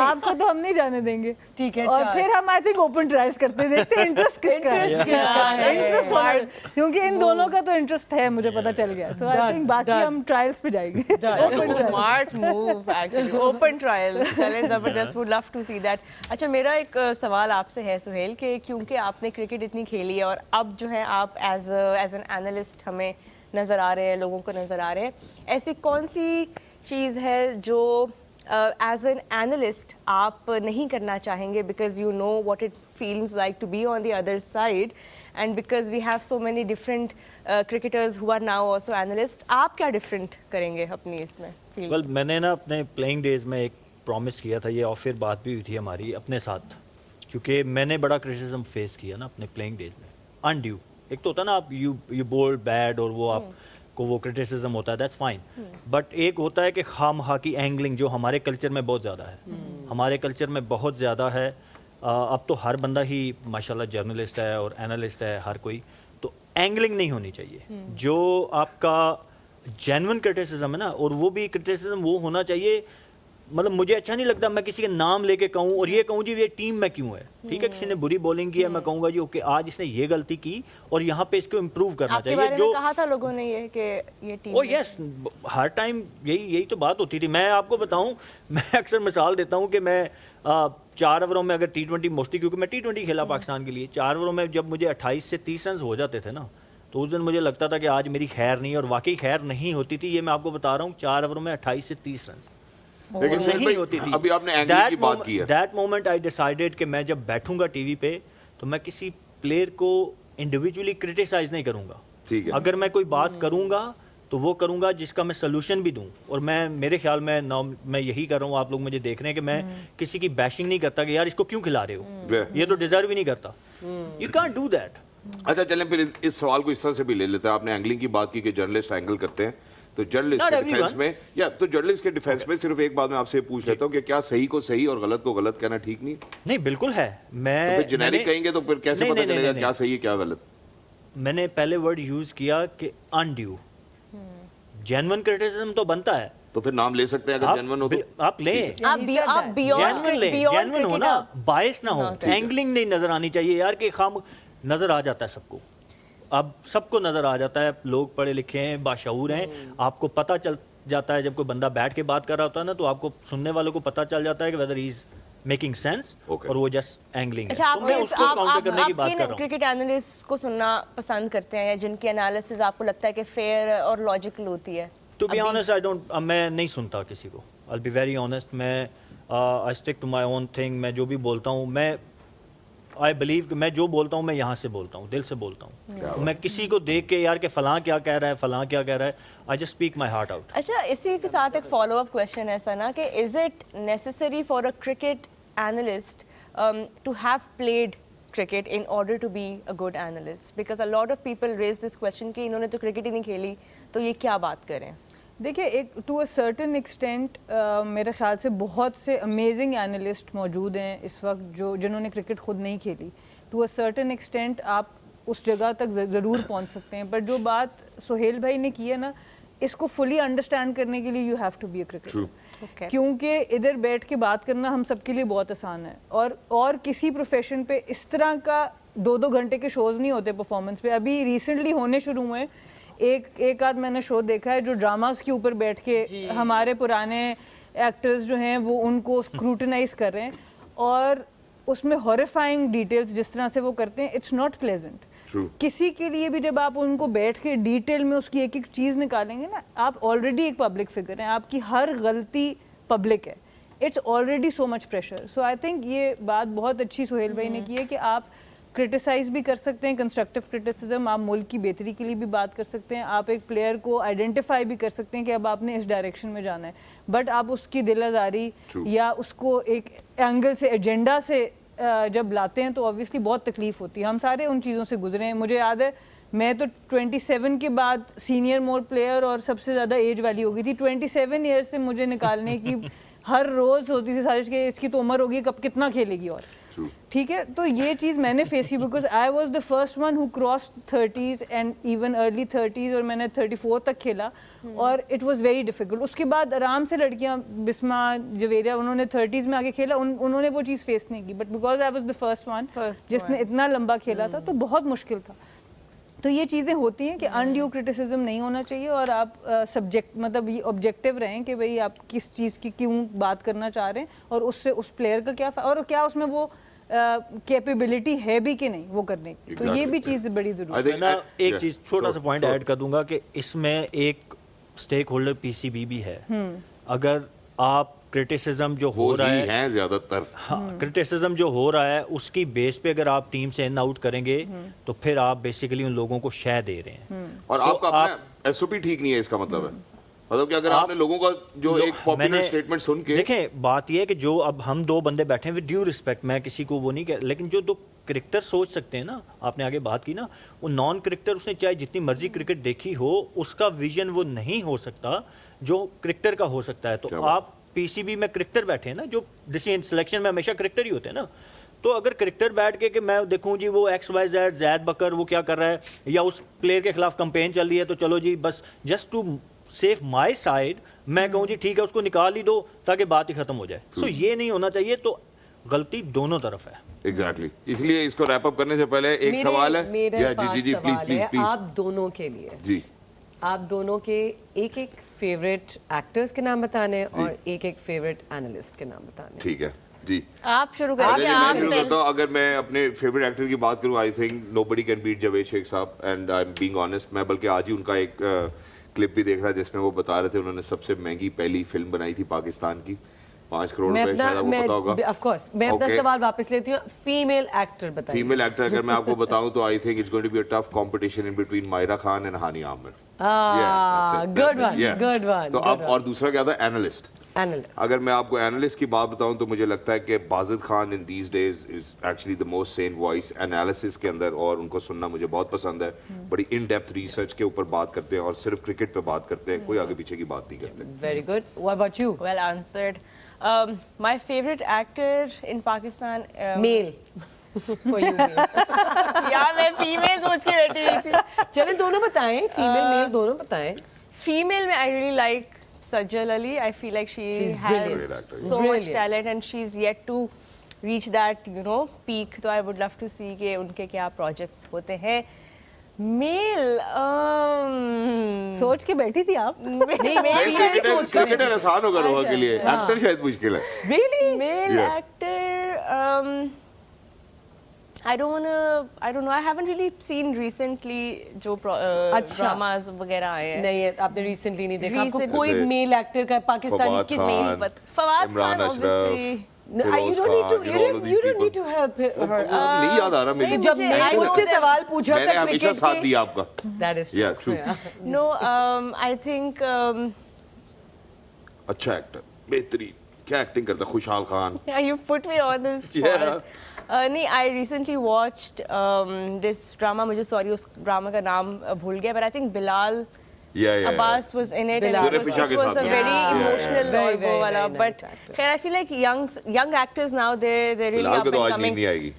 आपको तो हम नहीं जाने देंगे। ठीक है, और चार। फिर हम आई थिंक ओपन ट्रायल्स करते देखते हैं इंटरेस्ट किसका है। Interest किसका है? इंटरेस्ट होना है, क्योंकि इन दोनों का तो इंटरेस्ट है मुझे पता चल गया, तो आई Done, थिंक बाकी done. हम ट्रायल्स पे जाएंगे। Done. Smart move actually, open trial challenge जबरदस्त, would love to see that. अच्छा मेरा एक सवाल आपसे है सुहेल कि क्योंकि आपने क्रिकेट इतनी खेली है और अब जो है आप एज एन एनालिस्ट हमें नज़र आ रहे हैं, लोगों को नज़र आ रहे हैं, ऐसी कौन सी चीज़ है जो एज एन एनालिस्ट आप नहीं करना चाहेंगे because you know what it feels like to be on the other side and because we have so many different cricketers who are now also analysts, आप क्या different करेंगे अपनी इसमें field? वेल मैंने ना अपने प्लेइंग डेज में एक प्रॉमिस किया था, ये ऑफ एयर बात भी हुई थी हमारी अपने साथ, क्योंकि मैंने बड़ा क्रिटिसिज्म फेस किया ना अपने प्लेइंग डेज में अनड्यू। एक तो होता है ना आप यू बोल्ड बैड और वो आपको वो क्रिटिसिज्म होता है, दैट्स फाइन, बट एक होता है कि खामखा की एंगलिंग जो हमारे कल्चर में बहुत ज़्यादा है, हमारे कल्चर में बहुत ज़्यादा है। अब तो हर बंदा ही माशाल्लाह जर्नलिस्ट है और एनालिस्ट है हर कोई, तो एंगलिंग नहीं होनी चाहिए। जो आपका जेन्युइन क्रिटिसिज्म है ना, और वो भी क्रिटिसिज्म वो होना चाहिए, मतलब मुझे अच्छा नहीं लगता मैं किसी के नाम लेके कहूँ और ये कहूँ जी ये टीम में क्यों है, ठीक है किसी ने बुरी बॉलिंग की है मैं कहूँगा जी ओके आज इसने ये गलती की और यहाँ पे इसको इम्प्रूव करना आपके चाहिए। बारे जो में कहा था लोगों ने ये कि ये टीम ओ यस, हर टाइम यही तो बात होती थी। मैं आपको बताऊं, मैं अक्सर मिसाल देता हूं कि मैं 4 ओवरों में अगर T20 मोस्टली, क्योंकि मैं T20 खेला पाकिस्तान के लिए, 4 ओवरों में जब मुझे 28 से 30 रन हो जाते थे ना, तो उस दिन मुझे लगता था कि आज मेरी खैर नहीं, और वाकई खैर नहीं होती थी। ये मैं आपको बता रहा हूँ 4 ओवरों में 28 से 30 रन लेकिन सुहेल नहीं भाई, होती थी। अभी आपने एंगलिंग की बात की है। दैट मोमेंट आई डिसाइडेड कि मैं जब बैठूंगा टीवी पे तो मैं किसी प्लेयर को इंडिविजुअली क्रिटिसाइज नहीं करूंगा। ठीक है। अगर मैं कोई बात करूंगा तो वो करूंगा जिसका मैं सोल्यूशन भी दूं, और मैं मेरे ख्याल में मैं यही कर रहा हूँ, आप लोग मुझे देख रहे हैं कि मैं किसी की बैशिंग नहीं करता कि यार इसको क्यों खिला रहे हो, ये तो डिजर्व ही नहीं करता। You can't do that. अच्छा चलें फिर इस सवाल को इस तरह से भी ले लेते हैं। आपने एंगलिंग की बात की कि जर्नलिस्ट एंगल करते हैं, तो जर्नलिस्ट Not के डिफेंस everyone. में तो जर्नलिस्ट के डिफेंस में सिर्फ एक बात मैं आपसे पूछ लेता हूँ कि क्या सही को सही और गलत को गलत कहना ठीक नहीं? नहीं बिल्कुल है। मैं तो फिर जेनेरिक कहेंगे तो फिर कैसे नहीं, पता नहीं, चलेगा नहीं, क्या सही है क्या गलत? मैंने पहले वर्ड यूज किया कि अनड्यू। जेन्युइन क्रिटिसिज्म तो बनता है, तो फिर नाम ले सकते हैं अगर जेन्युइन हो तो? आप लें, आप बियॉन्ड जेन्युइन लें, जेन्युइन हो ना, बायस ना हो, एंगलिंग नहीं नजर आनी चाहिए यार कि खाम नजर आ जाता है सबको। अब सबको नजर आ जाता है, लोग पढ़े लिखे हैं, बाशऊर हैं, आपको पता चल जाता है जब कोई बंदा बैठ के बात कर रहा होता है ना, तो आपको सुनने वालों को पता चल जाता है कि weather he is making sense Okay. और वो जस्ट एंगलिंग है। अच्छा तो मैं उसको काउंटर करने की बात कर रहा हूँ। क्रिकेट एनालिस्ट को सुनना पसंद करते हैं या जिनकी एनालिसिस आपको लगता है कि फेयर और लॉजिकल होती है? To be honest I don't, मैं नहीं सुनता किसी को, आई बी वेरी ऑनेस्ट। मैं I stick to my own thing. मैं जो भी बोलता हूँ, मैं आई बिलीव कि मैं जो बोलता हूँ मैं यहाँ से बोलता हूँ, दिल से बोलता हूँ। मैं किसी को देख के यार कि फलां क्या कह रहा है, फलां क्या कह रहा है, I just speak my heart out. अच्छा इसी के साथ एक फॉलो अप क्वेश्चन है सना कि is it necessary for a cricket analyst to have played cricket in order to be a good analyst? Because a lot of people raise this question कि इन्होंने तो cricket ही नहीं खेली, तो ये क्या बात करें? देखिए, एक टू अ सर्टेन एक्सटेंट मेरे ख्याल से बहुत से अमेजिंग एनालिस्ट मौजूद हैं इस वक्त जिन्होंने क्रिकेट खुद नहीं खेली. टू अ सर्टेन एक्सटेंट आप उस जगह तक ज़रूर पहुंच सकते हैं, पर जो बात सुहेल भाई ने की है ना, इसको फुली अंडरस्टैंड करने के लिए you have to be a cricketer. Okay. क्योंकि इधर बैठ के बात करना हम सबके लिए बहुत आसान है, और किसी प्रोफेशन पे इस तरह का 2-2 घंटे के शोज़ नहीं होते परफॉर्मेंस पे. अभी रिसेंटली होने शुरू हुए, एक आध मैंने शो देखा है जो ड्रामास के ऊपर बैठ के हमारे पुराने एक्टर्स जो हैं वो उनको स्क्रूटनाइज कर रहे हैं, और उसमें हॉरिफाइंग डिटेल्स जिस तरह से वो करते हैं, इट्स नॉट प्लेजेंट. किसी के लिए भी जब आप उनको बैठ के डिटेल में उसकी एक एक चीज़ निकालेंगे ना, आप ऑलरेडी एक पब्लिक फिगर हैं, आपकी हर गलती पब्लिक है. It's already so much pressure. So I think ये बात बहुत अच्छी सुहेल भाई ने की है कि आप क्रिटिसाइज भी कर सकते हैं, कंस्ट्रक्टिव क्रिटिसिज्म, आप मुल्क की बेहतरी के लिए भी बात कर सकते हैं, आप एक प्लेयर को आइडेंटिफाई भी कर सकते हैं कि अब आपने इस डायरेक्शन में जाना है, बट आप उसकी दिलादारी या उसको एक एंगल से, एजेंडा से जब लाते हैं तो ऑब्वियसली बहुत तकलीफ होती है. हम सारे उन चीज़ों से गुजरे हैं. मुझे याद है मैं तो 27 के बाद सीनियर मोस्ट प्लेयर और सबसे ज़्यादा एज वाली हो गई थी. 27 ईयर्स से मुझे निकालने की हर रोज़ होती थी साजिश के इसकी तो उम्र होगी, कब कितना खेलेगी. और ठीक है, तो ये चीज़ मैंने फेस की, because I was the first one who cross 30s and even early 30s, और मैंने 34 तक खेला, और इट वाज वेरी डिफिकल्ट. उसके बाद आराम से लड़कियां, बिस्मा, जवेरिया, उन्होंने 30s में आके खेला, उन्होंने वो चीज़ फेस नहीं की, but because I was the first one जिसने इतना लंबा खेला था, तो बहुत मुश्किल था. तो ये चीज़ें होती हैं कि अनड्यू क्रिटिसिज्म नहीं होना चाहिए, और आप सब्जेक्ट मतलब ये ऑब्जेक्टिव रहें कि भाई आप किस चीज़ की क्यों बात करना चाह रहे हैं, और उससे उस प्लेयर का क्या और क्या उसमें वो कैपेबिलिटी है भी कि नहीं वो करने की. तो ये भी चीज़ बड़ी ज़रूरी है. मैं एक चीज़ छोटा सा पॉइंट ऐड कर दूंगा कि इसमें एक स्टेक होल्डर पीसीबी भी है. अगर आप क्रिटिसिज्म जो हो रहा है ज्यादातर, हाँ, क्रिटिसिज्म जो हो रहा है उसकी बेस पे अगर आप टीम से इन आउट करेंगे तो फिर आप बेसिकली उन लोगों को शय दे रहे हैं. और आपका अपना एसओपी ठीक नहीं है, इसका मतलब है. मतलब कि अगर आपने लोगों का जो एक पॉपुलर स्टेटमेंट सुन के, देखें बात ये है कि जो अब हम दो बंदे बैठे हैं, विद ड्यू रिस्पेक्ट, मैं किसी को वो नहीं कह, लेकिन जो दो क्रिकेटर सोच सकते हैं ना, आपने आगे बात की ना, वो नॉन क्रिकेटर, उसने चाहे जितनी मर्जी क्रिकेट देखी हो, उसका विजन वो नहीं हो सकता जो क्रिकेटर का हो सकता है. तो आप पीसीबी में क्रिकेटर बैठे हैं ना, जो डिसीजन सिलेक्शन में हमेशा क्रिकेटर ही होते हैं ना, तो अगर क्रिकेटर बैठ के कि मैं देखूं जी वो XYZ जैद बकर वो क्या कर रहा है, या उस प्लेयर के खिलाफ कंपेन चल रही है, तो चलो जी बस just to safe my side मैं कहूँ जी ठीक है उसको निकाल ही दो ताकि बात ही खत्म हो जाए. सो ये नहीं होना चाहिए. तो गलती दोनों तरफ है. एग्जैक्टली. इसलिए इसको रैप अप करने से पहले एक सवाल है. मेरे पास जी सवाल है प्लीज आप दोनों के लिए. जी, आप दोनों के एक फेवरेट एक्टर्स के नाम बताने और एक फेवरेट एनालिस्ट के नाम बताने. ठीक है जी, आप शुरू करिए. मैं शुरू करता हूँ. अगर मैं अपने फेवरेट एक्टर की बात करूँ, I think nobody can beat Javed Sheikh sahab, and I am being honest. मैं बल्कि आज ही उनका एक क्लिप भी देख रहा जिसमें वो बता रहे थे उन्होंने सबसे महंगी पहली फिल्म बनाई थी पाकिस्तान की, 5 करोड़ रुपए, शायद आपको पता होगा. ऑफ कोर्स मैं अपना सवाल वापस लेती हूँ. फीमेल एक्टर बताइए. फीमेल एक्टर अगर मैं आपको बताऊं तो I think it's going to be a tough competition in between Mahira Khan and Hania Aamir. Good one. तो अब और दूसरा क्या था, एनालिस्ट. अगर मैं आपको एनालिस्ट की बात बताऊं तो मुझे लगता है कि Wajid Khan in these days is actually the most Sen voice analysis के अंदर, और उनको सुनना मुझे बहुत पसंद है. बड़ी इन डेप्थ रिसर्च के ऊपर बात करते हैं और सिर्फ क्रिकेट पे बात करते हैं, कोई आगे पीछे की बात नहीं करते. Very good. What about you? Well answered. My favorite actor in Pakistan. Male for you. यार मैं फीमेल सोच के बैठी हुई थी. चलें दोनों बताएं, फीमेल मेल दोनों बताएं. Female में I really like Sajjal Ali. I feel like She's has brilliant. so much Brilliant. talent and she's yet to reach that peak. तो I would love to see कि उनके क्या projects होते हैं. Mail सोच के बैठी थी आप? क्रिकेटर आसान होगा रोहा के लिए, एक्टर शायद मुश्किल है. Really? Male Yeah. actor. I don't know. I haven't really seen recently जो dramas वगैरह आए हैं. नहीं आपने रिसेंटली नहीं देखा. आपको Recently. कोई मेल एक्टर का पाकिस्तानी फवाद किस Khan, male? Fawad Imran Khan Ashraf, obviously. No, you don't need to. You don't need to help her. नहीं याद आ रहा मेरे जब को. मैंने मुझसे सवाल पूछा मैंने था हमेशा क्रिकेट साथ के. दिया आपका. That is Yeah, true. true. No, I think अच्छा एक्टर, बेहतरीन. کیا ایکٹنگ کرتا ہے Khushal Khan. Yeah, you put me on the spot. Yeah. نہیں, I recently watched this drama. مجھے sorry اس ڈرامہ کا نام بھول گیا, but I think Bilal Yeah. Abbas was in it, and Bilal. it was a very emotional Very, और very, وہ والا. very But nice actor. I feel like young actors now, they really Bilal up کو تو and آج نیند coming. نہیں آئے گی.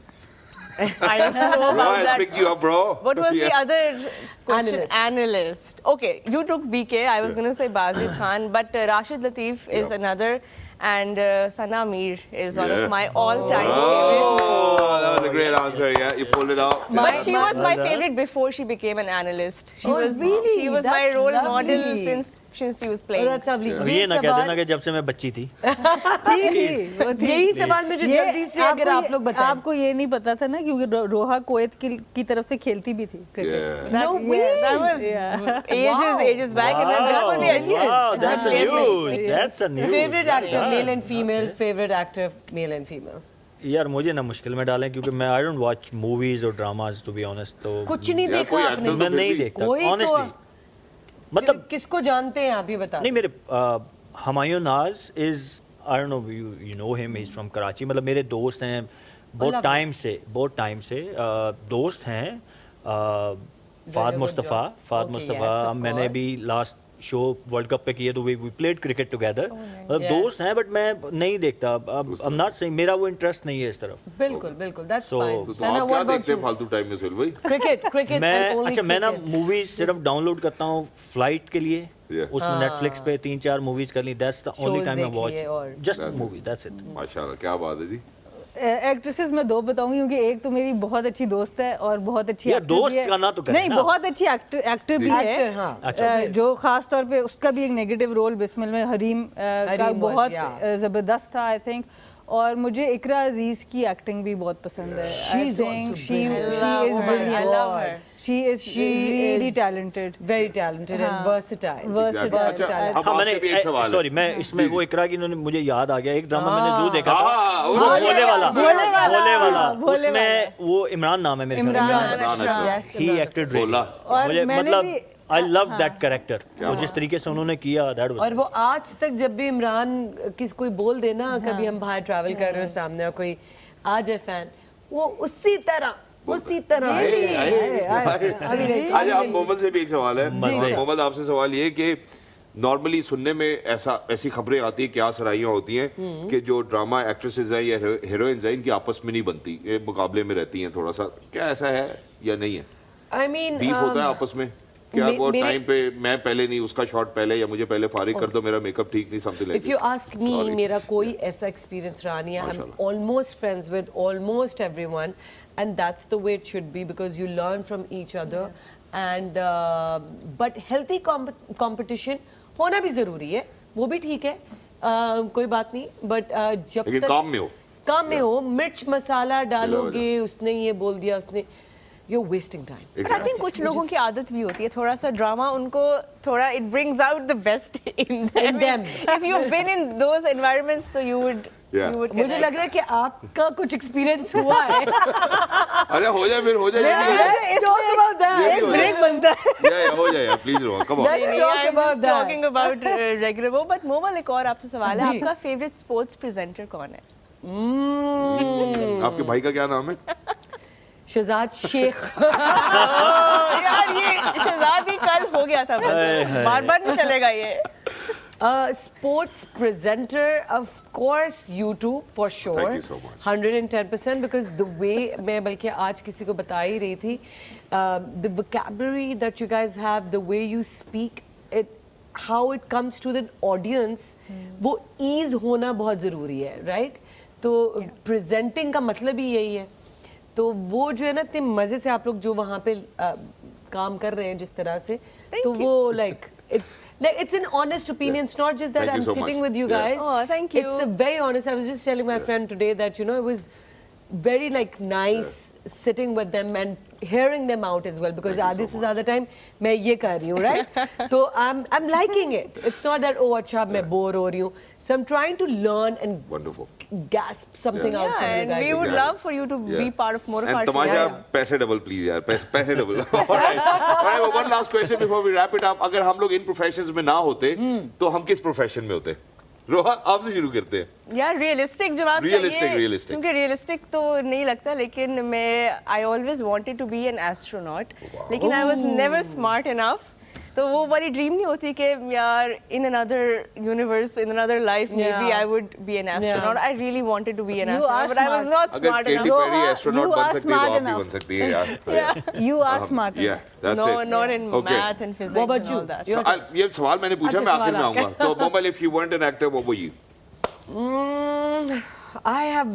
I don't know Bro, about I that. picked you up, bro. What was the Yeah. other question? Analyst. Analyst. Okay, you took BK. I was going to say Bazid Khan, but Rashid Latif is Yeah. another, and Sana Mir is one Yeah. of my all-time favorites. Oh, that was a great answer. Yeah, you pulled it out. But she was my favorite before she became an analyst. Oh, really? She was my That's role lovely. model since she was Oh, playing. that's lovely. یہ نہ کہہ دینا کہ جب سے میں بچی تھی. یہی سوال مجھے جلدی سے اگر آپ لوگ بتائیں. آپ کو یہ نہیں پتا تھا نا کیونکہ روحا کویت کی طرف سے کھیلتی بھی تھی Yeah. No way. That was ages back, and then that was the idea. Wow, that's a news. That's a news. Favorite actor, male and female. Favorite actor, male and female. یار مجھے نہ مشکل میں ڈالیں کیونکہ میں آئی ڈونٹ واچ موویز اور dramas to be honest. تو کچھ نہیں Yeah, دیکھا کوئی آپ نے. actor میں نہیں دیکھتا کوئی تو آنیسٹلی. مطلب کس کو جانتے ہیں آپ یہ بتا. نہیں, میرے Humayun Naz is I don't know you know him, he is from Karachi. مطلب میرے دوست ہیں بہت ٹائم سے دوست ہیں. فہد مصطفیٰ میں نے بھی لاسٹ شو ورلڈ کپ پہ کیے تو وی پلیڈ کرکٹ ٹوگیدر. دوست ہیں بٹ میں نہیں دیکھتا. I'm not saying میرا وہ انٹرسٹ نہیں ہے اس طرف. بالکل that's fine. تو آپ کیا دیکھتے ہیں فالتو ٹائم میں سہیل بھائی؟ Cricket. میں نا موویز صرف ڈاؤن لوڈ کرتا ہوں فلائٹ کے لیے. اس میں نیٹ فلکس پہ 3-4 موویز کر لی. That's the only time I watch just movie. That's it. ماشاءاللہ کیا بات ہے جی. ایکٹریسز میں 2 بتاؤں گی کیونکہ ایک تو میری بہت اچھی دوست ہے اور بہت اچھی یار ایکٹر بھی دوست ہے. کا نہ تو کریں نہیں, نا. بہت اچھی ایکٹر بھی ہے جو خاص طور پہ اس کا بھی ایک نیگیٹو رول بسمل میں حریم کا بہت زبردست تھا آئی تھنک. اور مجھے اقرا عزیز کی ایکٹنگ بھی بہت پسند ہے. She is I love her. She is really talented. Very talented and versatile. اب آپ سے بھی ایک سوال ہے. سوری, میں اس میں وہ اقرا کی مجھے یاد آ گیا ایک ڈرامہ میں نے ضرور دیکھا تھا, بھولے والا. اس میں وہ عمران نام ہے میرے خیال. ہی ایکٹڈ بھولا. مجھے مطلب I love that character. وہ جس طریقے سے انہوں نے کیا that was. اور وہ آج تک جب بھی عمران کوئی بول دے نا, کبھی ہم باہر ٹریول کر رہے ہیں سامنے اور کوئی آ جائے فین, وہ اسی طرح. اچھا, اب محمد سے بھی ایک سوال ہے. محمد آپ سے سوال یہ کہ نارملی سننے میں ایسی خبریں آتی ہیں, کیا سرائیاں ہوتی ہیں کہ جو ڈرامہ ایکٹریسز ہیں یا ہیروئنز ہیں ان کی آپس میں نہیں بنتی, یہ مقابلے میں رہتی ہیں تھوڑا سا. کیا ایسا ہے یا نہیں ہے؟ I mean, بیف ہوتا ہے آپس میں کیا وہ ٹائم پہ میں پہلے نہیں, اس کا شاٹ پہلے, یا مجھے پہلے فارغ کر دو, میرا میک اپ ٹھیک نہیں, something like if you ask me, میرا کوئی ایسا ایکسپیرینس رہا نہیں ہے. I'm almost friends with almost everyone, and that's the way it should be because you learn from each other. And but healthy competition ہونا بھی ضروری ہے, وہ بھی ٹھیک ہے, کوئی بات نہیں. بٹ جب لیکن کام میں ہو, مرچ مسالہ ڈالو گے, اس نے یہ بول دیا, اس نے, you're wasting time. But I think کچھ لوگوں کی عادت بھی ہوتی ہے تھوڑا سا ڈرامہ, ان کو تھوڑا it brings out the best in them. If you've been in those environments, so you would مجھے لگ رہا ہے کہ آپ کا کچھ ایکسپیرینس ہوا ہے. اچھا ہو جائے پھر, ہو جائے بریک بنتا ہے. ہو جائے please row, come on. talking about regular وہ. But مومل, ایک اور آپ سے سوال ہے, آپ کا فیوریٹ اسپورٹس پریزنٹر کون ہے؟ آپ کے بھائی کا کیا نام ہے؟ شہزاد شیخ. یار یہ شہزاد ہی کل ہو گیا تھا, بار بار نہیں چلے گا یہ. Sports presenter, of course, YouTube for sure. Thank you so much. 110% because the way, میں بلکہ آج کسی کو بتا ہی رہی تھی, the vocabulary that you guys have, the way you speak, how it comes to the audience, وہ ease ہونا بہت ضروری ہے, right? تو presenting کا مطلب ہی یہی ہے. تو وہ جو ہے نا اتنے مزے سے آپ لوگ جو وہاں پہ کام کر رہے ہیں جس طرح سے, تو وہ like it's an honest opinion. It's not just that I'm sitting with you guys. Oh, thank you. It's a very honest. I was just telling my friend today that, you know, it was very like nice sitting with them and hearing them out as well because आधे से ज़्यादा time मैं ये कर रही हूँ, right? तो I'm liking it. It's not that, oh अच्छा मैं bore हो रही हूँ. So I'm trying to learn and Wonderful. gasp something out from you And guys. we would love for you to be part of more of our And تماشا پیسے double please یار, پیسے double. One last question before we wrap it up. اگر ہم لوگ ان professions میں نہ ہوتے تو ہم کس پروفیشن میں ہوتے؟ रोहा आपसे शुरू करते हैं. यार रियलिस्टिक जवाब चाहिए Realistic. क्योंकि रियलिस्टिक तो नहीं लगता, लेकिन मैं I always wanted to be an astronaut, लेकिन I was never smart enough. तो वो वाली ड्रीम नहीं होती कि यार in another universe, in another life maybe I would be an astronaut. I really wanted to be an You are astronaut but I was smart. Not अगर smart केटी enough. पेरी एस्ट्रोनॉट you बन are सकती है तो smart आप भी enough. बन सकती है यार. You are smart. Yeah, that's No, it. not in Okay. math and physics What about and you? all that. Your turn. ये सवाल मैंने पूछा, अच्छा, मैं आखिर में सवाल आऊंगा. तो Momal, if you weren't an actor, what were you? I have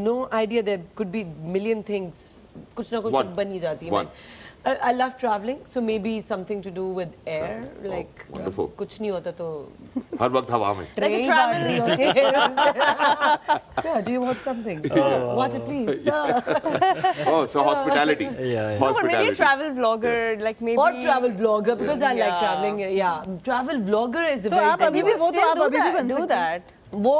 no idea. There could be million things. कुछ ना कुछ One. बन ही जाती है. One. I love traveling, so maybe something to do with air. Like wonderful. कुछ नहीं होता तो हर वक्त हवा में. train travel- गाड़ी होती है. Sir, do you want something? Sir, water please. Sir. Oh, so hospitality. Yeah. No, but maybe a Hospitality. travel vlogger, like maybe. Or travel vlogger because I like Yeah. traveling. Yeah, travel vlogger is a तो very. आप अभी भी वो तो आप अभी भी बन do सकते हैं. that. वो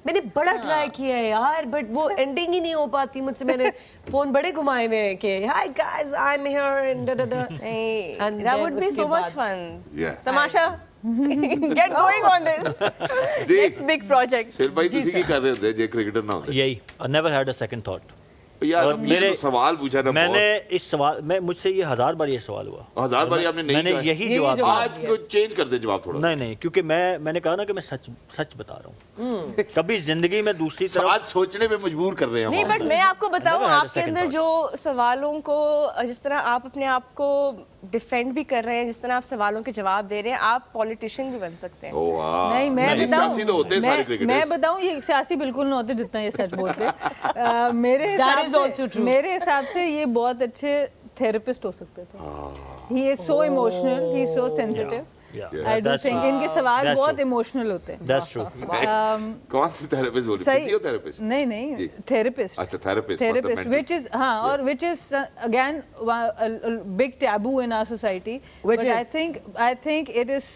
मैंने बड़ा ट्राई किया है यार, बट वो एंडिंग ही नहीं हो पाती मुझसे. मैंने फोन बड़े घुमाए हुए हैं कि hi guys I am here and da da da. Hey, And that then would be उसके so much बाद- fun. Yeah. Tamasha, get going on this. जी, Next big project. शेर भाई तुसी की कर रहे होते जे क्रिकेटर ना होते. यही never had a second thought. यार और ये मेरे- जो सवाल पूछा ना, मैंने इस सवाल में मुझसे ये 1000 बार ये सवाल हुआ. हजार बार आपने नहीं मैंने कहा. यही यही जवाब जवाब दिया. आज को चेंज कर दे जवाब थोड़ा. नहीं क्योंकि मैंने कहा ना कि मैं सच बता रहा हूँ. कभी जिंदगी में दूसरी आज तरफ सोचने पे मजबूर कर रहे हैं नहीं, हम. बट मैं आपको बताऊं, Never had a आपके second अंदर thought. जो सवालों को, जिस तरह आप अपने आप को डिफेंड भी कर रहे हैं, जिस तरह आप सवालों के जवाब दे रहे हैं, आप पॉलिटिशियन भी बन सकते हैं. ओ वाह. नहीं मैं नहीं, बताऊं, सियासी तो होते हैं सारे क्रिकेटर्स. मैं बताऊं ये सियासी बिल्कुल नहीं होते जितना ये सच बोलते. मेरे That हिसाब is also से true. मेरे हिसाब से ये बहुत अच्छे थेरेपिस्ट हो सकते थे. He is so emotional, he is so sensitive. I do think इनके सवाल that's बहुत true. इमोशनल होते हैं. That's true. कौन सी थेरेपिस्ट बोल रही? सही फिजियोथेरेपिस्ट. नहीं थेरेपिस्ट. अच्छा, therapist, थेरेपिस्ट मतलब which is हाँ, और which is again a big taboo in our society. Which But is? I think it is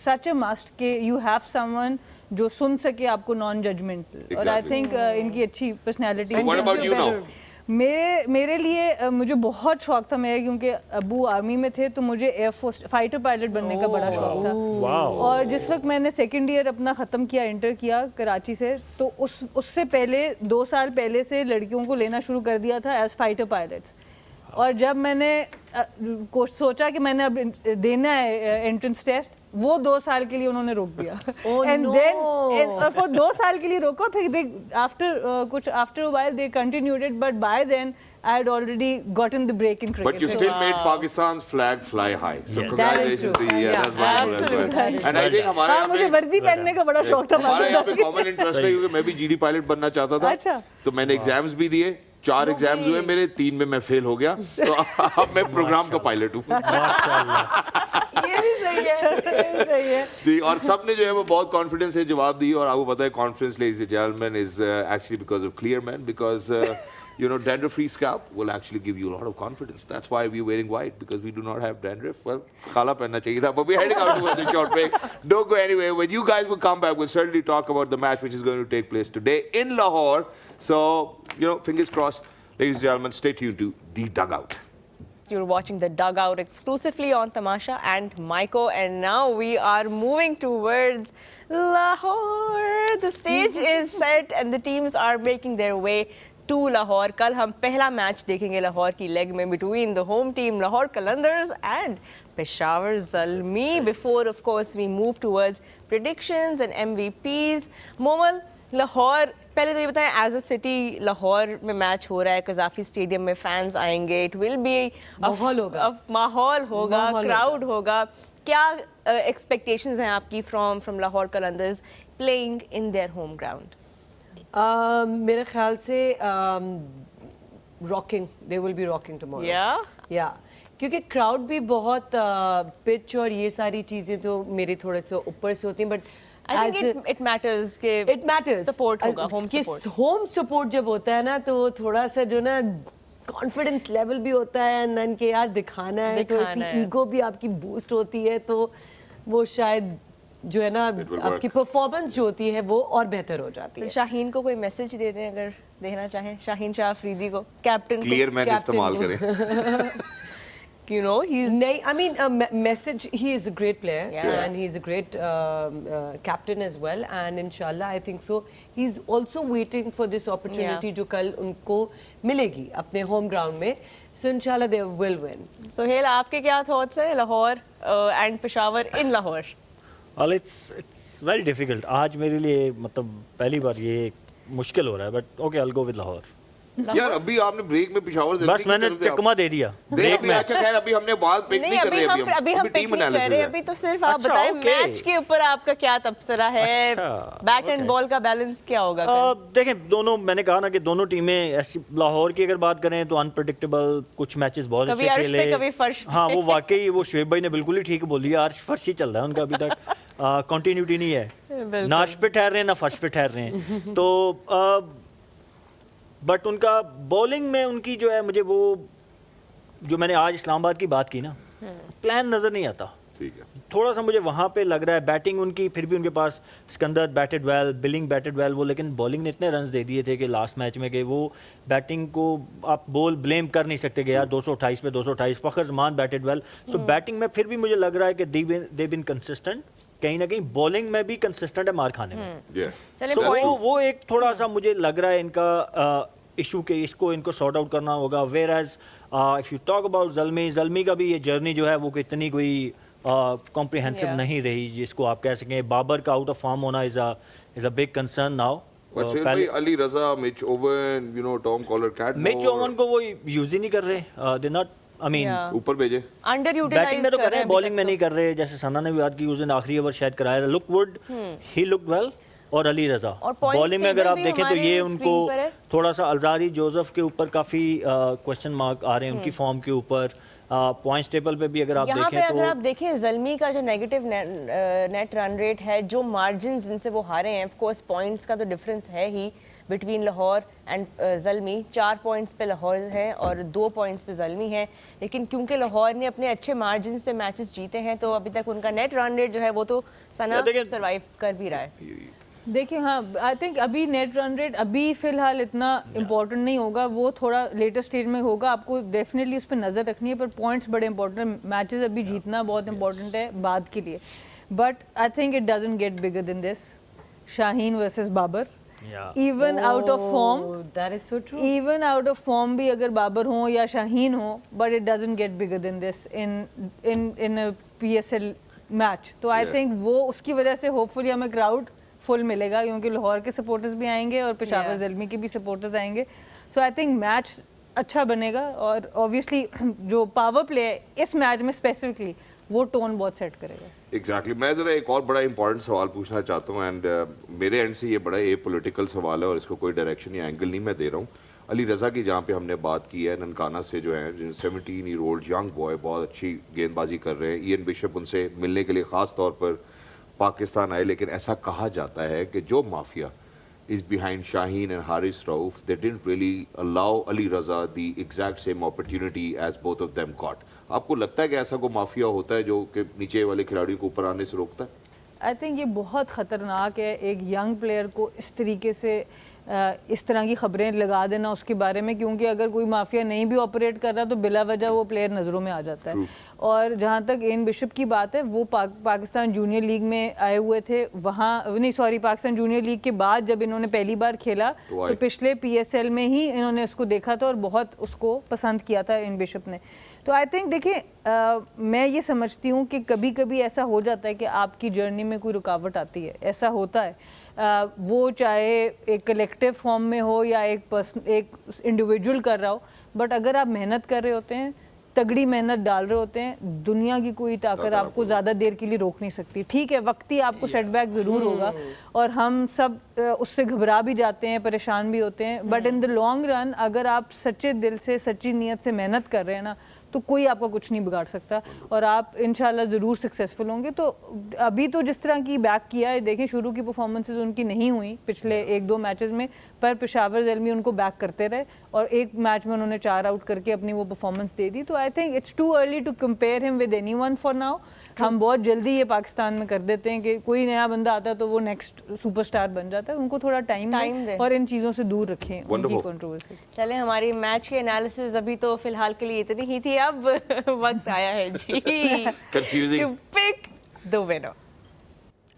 such a must कि you have someone जो सुन सके आपको नॉन जजमेंटल. और आई Exactly. थिंक इनकी अच्छी personality. So what about you now? मेरे लिए मुझे बहुत शौक था. मैं क्योंकि अबू आर्मी में थे तो मुझे एयरफोर्स फाइटर पायलट बनने का बड़ा शौक था. Wow. और जिस वक्त मैंने सेकंड ईयर अपना ख़त्म किया, इंटर किया कराची से, तो उससे पहले 2 साल पहले से लड़कियों को लेना शुरू कर दिया था एज फाइटर पायलट्स. और जब मैंने सोचा कि मैंने अब देना है एंट्रेंस टेस्ट, वो 2 साल के लिए उन्होंने रोक दिया. Oh, and no. देन और फॉर 2 साल के लिए रोका. फिर they after a while they continued it, but by then I had already gotten the break in cricket. But you So- still made Pakistan's flag fly high. So Yes. congratulations to you. Yeah, That's wonderful as well. absolutely. And I think हमारा हाँ, यहाँ मुझे पे वर्दी पहनने का बड़ा शौक था. हमारा यहाँ पे कॉमन इंटरेस्ट है क्योंकि मैं भी जीडी पायलट बनना चाहता था. अच्छा. तो मैंने एग्जाम्स भी दिए. 4 एग्जाम्स हुए मेरे, 3 में मैं फेल हो गया. तो अब मैं प्रोग्राम का पायलट हूँ. ये भी सही है, ये भी सही है. और सब ने जो है वो बहुत कॉन्फिडेंस से जवाब दिए. और आपको पता है confidence, ladies and gentleman, is actually because of clear man. Because you know, dandruff-free scalp will actually give you a lot of confidence. That's why we're wearing white, because we do not have dandruff. Well, kala pehenna chahiye tha, but we're heading out towards a short break. Don't go anywhere. When you guys will come back, we'll certainly talk about the match which is going to take place today in Lahore. So, you know, fingers crossed. Ladies and gentlemen, stay tuned to The Dugout. You're watching The Dugout exclusively on Tamasha and Maiko, and now we are moving towards Lahore. The stage is set and the teams are making their way to Lahore. कल हम पहला match देखेंगे लाहौर की leg में between the home team Lahore Qalandars and Peshawar Zalmi. Before, of course, we move towards predictions and MVPs. Momal, Lahore, पहले तो ये बताएं, एज अ सिटी लाहौर में मैच हो रहा है, कज़ाफी स्टेडियम में फैंस आएंगे, इट विल बी माहौल होगा. माहौल होगा, माहौल क्राउड होगा. क्या एक्सपेक्टेशंस हैं आपकी from Lahore Qalandars playing in their home ground? मेरे ख्याल से rocking, they will be rocking tomorrow. या क्योंकि क्राउड भी बहुत पिच और ये सारी चीज़ें तो मेरी थोड़े से ऊपर से होती हैं. But I think it matters के इट मैटर्स, सपोर्ट होगा, होम सपोर्ट. होम सपोर्ट जब होता है ना तो वो थोड़ा सा जो ना कॉन्फिडेंस लेवल भी होता है एंड के यार दिखाना है, तो दिखाना है. ईगो भी आपकी बूस्ट होती है, तो वो शायद जो है ना will आपकी परफॉर्मेंस जो होती है वो और बेहतर हो जाती है. शाहीन को कोई मैसेज दे दें अगर देना चाहें, शाहीन शाह अफरीदी को, कैप्टन क्लियर मैन captain इस्तेमाल को. करें. you know, he's Nay, I mean, message. He is a great player, Yeah. and he's a great captain as well. And inshallah, I think so. He's also waiting for this opportunity जो कल उनको मिलेगी अपने home ground में. So inshallah, they will win. Sohail, आपके क्या thoughts हैं Lahore and Peshawar in Lahore? well it's very difficult. आज मेरे लिए मतलब पहली बार ये मुश्किल हो रहा है, but okay I will go with Lahore. यार अभी आपने ब्रेक में पेशावर ज़िल्मी बस की मैंने तरफ से चकमा दे दिया ब्रेक ब्रेक में. में. अच्छा खैर अभी हमने बात पिक नहीं कर रहे, अभी हम टीम पिक नहीं कर एनालिसिस रहे, है. अभी तो सिर्फ आप अच्छा, बताएं okay. मैच के ऊपर आपका क्या तबसरा है, अच्छा, बैट एंड okay. बॉल का बैलेंस क्या होगा कल? देखें दोनों, मैंने कहा ना कि दोनों टीमें ऐसी, लाहौर की अगर बात करें तो अनप्रडिक्टेबल, कुछ मैचेस बहुत कभी अच्छे अर्श पे, खेले. कभी फर्श पे. हाँ वो वाकई, वो शुएब भाई ने बिल्कुल ही ठीक बोली, अर्श फर्श ही चल रहा है उनका अभी तक. कंटिन्यूटी नहीं है, ना अर्श पे ठहर रहे हैं ना फर्श पे ठहर रहे हैं. तो बट उनका बॉलिंग में उनकी जो है, मुझे वो जो मैंने आज इस्लामाबाद की बात की ना, प्लान नज़र नहीं आता. ठीक है. थोड़ा सा मुझे वहाँ पे लग रहा है बैटिंग उनकी, फिर भी उनके पास Sikandar batted well, Billings batted well, वो लेकिन बॉलिंग ने इतने रन्स दे दिए थे कि लास्ट मैच में कि वो बैटिंग को आप बॉल ब्लेम कर नहीं सकते कि यार 228 पे 228. Fakhar Zaman batted well. So batting में फिर भी मुझे लग रहा है कि दे बिन कंसिस्टेंट, कहीं ना कहीं बॉलिंग में भी कंसिस्टेंट है मार खाने में. Yeah. चलिए So, points. वो एक थोड़ा सा मुझे लग रहा है इनका इशू के इसको इनको सॉर्ट आउट करना होगा. Whereas if you talk about Zalmi का भी ये जर्नी जो है वो इतनी कोई कॉम्प्रिहेंसिव Yeah. नहीं रही जिसको आप कह सकें. बाबर का आउट ऑफ फॉर्म होना is a big concern now. But Sohail भाई, Ali Raza, Mitch Owen, you know, Tom Kohler, Cadmore, Mitch Owen को वो यूज ही नहीं कर रहे. They not, I mean Yeah. ऊपर भेजे. अंडर बैटिंग में तो कर रहे हैं, बॉलिंग में तो। नहीं कर रहे. जैसे सना ने भी बात की, उस दिन आखिरी ओवर शायद कराया था. Look would, he look well, और अली रजा. और points बॉलिंग में अगर table आप भी देखें तो हमारे ये screen उनको पर है. थोड़ा सा अल्जारी जोसेफ के ऊपर काफ़ी क्वेश्चन मार्क आ रहे हैं उनकी फॉर्म के ऊपर. पॉइंट्स टेबल पे भी अगर आप यहाँ पे देखें अगर आप तो देखें ज़ल्मी का जो नेगेटिव नेट रन रेट है, जो मार्जिन जिनसे वो हारे हैं, ऑफ कोर्स पॉइंट्स का तो डिफरेंस है ही between Lahore and Zalmi. 4 points पे लाहौर है और 2 पॉइंट्स पे ज़ल्मी है. लेकिन क्योंकि लाहौर ने अपने अच्छे मार्जिन से मैचेस जीते हैं, तो अभी तक उनका नेट रन रेट जो है वो तो सना देखिए- सर्वाइव कर भी रहा है. देखिए हाँ, आई थिंक अभी नेट रन रेट अभी फिलहाल इतना इम्पोर्टेंट नहीं होगा, वो थोड़ा लेटर स्टेज में होगा. आपको डेफिनेटली उस पर नज़र रखनी है, पर पॉइंट्स बड़े इंपॉर्टेंट हैं. मैचेस अभी जीतना बहुत इंपॉर्टेंट है बाद के लिए. But I think it doesn't get bigger than this. Shaheen versus Babar, even out of form, That is so true. Even out of form भी अगर बाबर हो या शाहीन हो, but it doesn't get bigger than this in PSL match. तो I Yeah. Think वो उसकी वजह से होपफुली हमें क्राउड फुल मिलेगा, क्योंकि लाहौर के सपोर्टर्स भी आएंगे और पेशावर Yeah. ज़ल्मी के भी सपोर्टर्स आएंगे. सो आई थिंक मैच अच्छा बनेगा. और ऑब्वियसली जो पावर प्ले है इस मैच में स्पेसिफिकली, वो टोन बहुत सेट करेगा. एग्जैक्टली. मैं ज़रा एक और बड़ा इंपॉर्टेंट सवाल पूछना चाहता हूँ, एंड मेरे एंड से ये बड़ा ए पॉलिटिकल सवाल है और इसको कोई डायरेक्शन या एंगल नहीं मैं दे रहा हूँ. अली रज़ा की जहाँ पे हमने बात की है, ननकाना से जो है 17 ईयर ओल्ड यंग बॉय, बहुत अच्छी गेंदबाजी कर रहे हैं. ईएन बिशप उनसे मिलने के लिए ख़ास तौर पर पाकिस्तान आए, लेकिन ऐसा कहा जाता है कि जो mafia is behind Shaheen and Haris Rauf, they didn't really allow Ali Raza the exact same opportunity as both of them got. आपको लगता है कि ऐसा कोई माफिया होता है जो कि नीचे वाले खिलाड़ियों को ऊपर आने से रोकता है? आई थिंक ये बहुत ख़तरनाक है एक यंग प्लेयर को इस तरीके से इस तरह की खबरें लगा देना उसके बारे में, क्योंकि अगर कोई माफिया नहीं भी ऑपरेट कर रहा तो बिला वजह वो प्लेयर नज़रों में आ जाता है. और जहाँ तक एन बिशप की बात है, वो पाकिस्तान जूनियर लीग में आए हुए थे. वहाँ नहीं, सॉरी, पाकिस्तान जूनियर लीग के बाद जब इन्होंने पहली बार खेला तो पिछले PSL में ही इन्होंने उसको देखा था और बहुत उसको पसंद किया था एन बिशप ने. तो आई थिंक देखिए, मैं ये समझती हूँ कि कभी कभी ऐसा हो जाता है कि आपकी जर्नी में कोई रुकावट आती है. ऐसा होता है, वो चाहे एक कलेक्टिव फॉर्म में हो या एक इंडिविजुअल कर रहा हो. बट अगर आप मेहनत कर रहे होते हैं, तगड़ी मेहनत डाल रहे होते हैं, दुनिया की कोई ताकत आपको ज़्यादा देर के लिए रोक नहीं सकती. ठीक है, वक्ती आपको सेटबैक ज़रूर होगा और हम सब उससे घबरा भी जाते हैं, परेशान भी होते हैं. But in the long run अगर आप सच्चे दिल से, सच्ची नीयत से मेहनत कर रहे हैं ना, तो कोई आपका कुछ नहीं बिगाड़ सकता और आप इंशाल्लाह ज़रूर सक्सेसफुल होंगे. तो अभी तो जिस तरह की बैक किया है, देखें शुरू की परफॉर्मेंसेस उनकी नहीं हुई पिछले 1-2 मैचेस में, पर पेशावर ज़ल्मी उनको बैक करते रहे اور ایک میچ میں انہوں نے 4 आउट करके अपनी वो परफॉर्मेंस दे दी. तो I think it's too early to compare him with anyone for now. हम बहुत जल्दी ये पाकिस्तान में कर देते हैं कि कोई नया बंदा आता है तो वो नेक्स्ट सुपरस्टार बन जाता है. उनको थोड़ा टाइम दें और इन चीज़ों से दूर रखें उनकी कंट्रोवर्सी. चले हमारी मैच की एनालिसिस अभी तो फिलहाल के लिए इतनी ही थी. अब वक्त आया है जी Confusing. to pick the winner.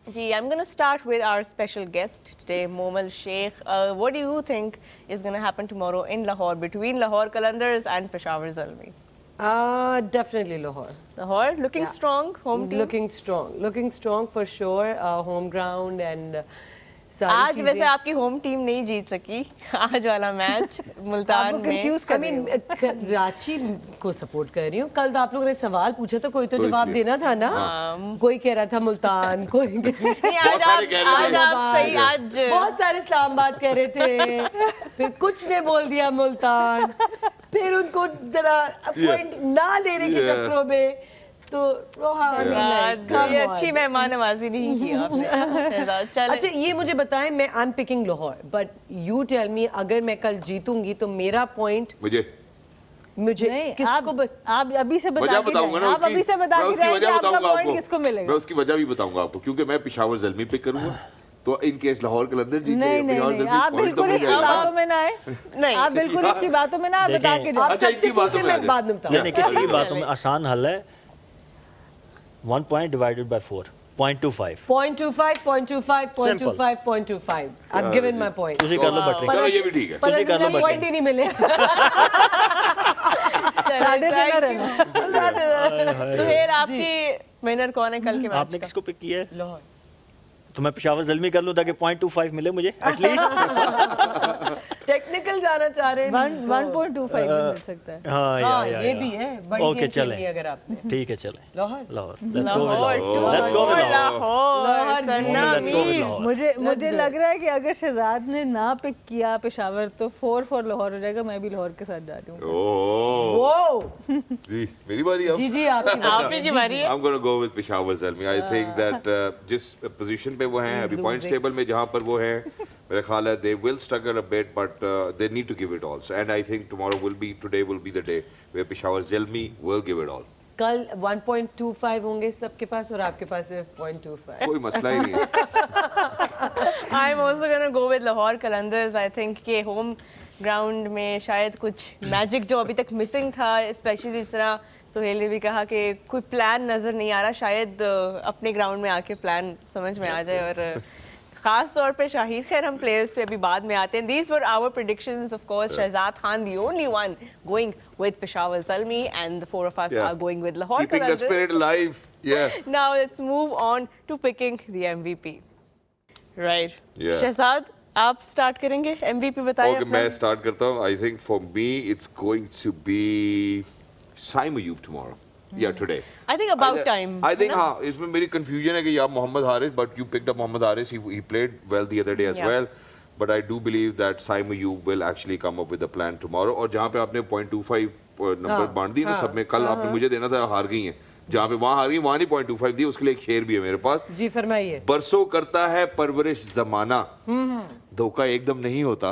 Ji, I'm going to start with our special guest today, Momal Sheikh. What do you think is going to happen tomorrow in Lahore between Lahore Qalandars and Peshawar Zalmi? Definitely Lahore. Lahore looking Yeah. strong, home team. Looking strong for sure. Home ground and आज वैसे आपकी home team नहीं जीत सकी आज वाला match Multan आपको में. Confuse I कर mean, कराची को सपोर्ट कर रही हूँ. कल तो आप लोगों ने सवाल पूछा तो कोई तो जवाब देना था ना. कोई कह रहा था मुल्तान, कोई नहीं, बहुत सारे कह रहे थे। आज आप सही आज बहुत सारे इस्लामाबाद कह रहे थे. फिर कुछ ने बोल दिया मुल्तान. फिर उनको जरा पॉइंट ना देने के चक्करों में तो ये अच्छी मेहमान नवाजी नहीं की आपने शहजाद. चले अच्छा ये मुझे बताएं, मैं I am picking Lahore but you tell me अगर मैं कल जीतूंगी तो मेरा पॉइंट मुझे मुझे नहीं, किसको आप अभी से बता वजह के बताऊंगा ना जाएं. आप अभी से बता मैं के उसकी जाएं कि वजह आपका बताऊंगा पॉइंट आपको. किसको मिलेगा. मैं उसकी वजह भी बताऊंगा आपको क्योंकि मैं पेशावर ज़ल्मी पिक करूंगा तो इन केस लाहौर कलंदर जीते नहीं नहीं पेशावर नहीं, ज़ल्मी आप point तो बिल्कुल मिल इसकी जाएगा. बातों में ना आए. नहीं. आप बिल्कुल इसकी बातों में ना आए, बता के देखें, जाओ. आप अच्छा, सबसे इनकी बातों पूछे में आ मैं जाए. बाद में बताऊंगा. नहीं किसी की बातों में आसान हल है 1 point divided by 4 0.25 0.25 I've given my point. उसे कर लो बटरिंग चलो ये भी ठीक है. पर उसी का लो पॉइंट ही नहीं मिले. साढ़े देना रहना. सुहेल आपकी विनर कौन है कल के मैच आपने का? किसको पिक किया है लाहौर. तो मैं पेशावर ज़ल्मी कर लूं ताकि 0.25 मिले मुझे एटलीस्ट. टेक्निकल जाना चाह रहे हैं 1.25 मिल सकता है. हाँ हाँ या ये भी है. बड़ी ओके गेम चलें. खेलनी है अगर आपने. ठीक है चलें. Lahore. Lahore let's go with Lahore Lahore. Let's go with Lahore. Lahore let's go with Lahore. मुझे लग रहा है कि अगर शहजाद ने ना पिक किया पेशावर तो 4 फॉर लाहौर हो जाएगा. मैं भी लाहौर के साथ जा रही हूँ. ओह वो जी मेरी बारी अब. जी जी आपकी आपकी की बारी है. I'm going to go with Peshawar Zalmi. I think that जिस पोजीशन पे वो हैं अभी पॉइंट्स टेबल में जहाँ पर वो हैं मेरा ख्याल है they will struggle a bit but they need to give it all. And I think today will be the day where Peshawar Zalmi will give it all. कल 1.25 होंगे सबके पास और आपके पास सिर्फ 0.25. कोई मसला ही नहीं है. I'm also gonna go with Lahore Qalandars. I think कि होम ग्राउंड में शायद कुछ मैजिक जो अभी तक मिसिंग था, स्पेशली इस तरह सुहेल ने भी कहा कि कोई प्लान नज़र नहीं आ रहा, शायद अपने ग्राउंड में आके प्लान समझ में आ जाए. और खास तौर पे शाहिद, खैर हम प्लेयर्स पे अभी बाद में आते हैं. These were our predictions, of course. Shahzad Khan, the only one going with Peshawar Zalmi, and the 4 of us Yeah. are going with Lahore Keeping the Qalandars. spirit alive. Yeah. Now let's move on to picking the MVP. Right. Yeah. Shahzad, आप start करेंगे. MVP बताएं. Okay, मैं start करता हूँ. I think for me it's going to be Saim Ayoub tomorrow. Yeah, today. I think about time. I think हाँ इसमें मेरी confusion है कि या Mohammad Haris, but you picked up Mohammad Haris. He played well the other day as Yeah. well. But I do believe that Saim Ayoub will actually come up with a plan tomorrow. और जहाँ पे आपने 0.25 नंबर बांट दी ना सब में, कल आपने मुझे देना था, हार गई हैं. जहाँ पे वहाँ हार गई वहाँ नहीं 0.25 दी. उसके लिए एक शेर भी है मेरे पास. जी फरमाइए. बरसों करता है परवरिश जमाना, धोखा एकदम नहीं होता.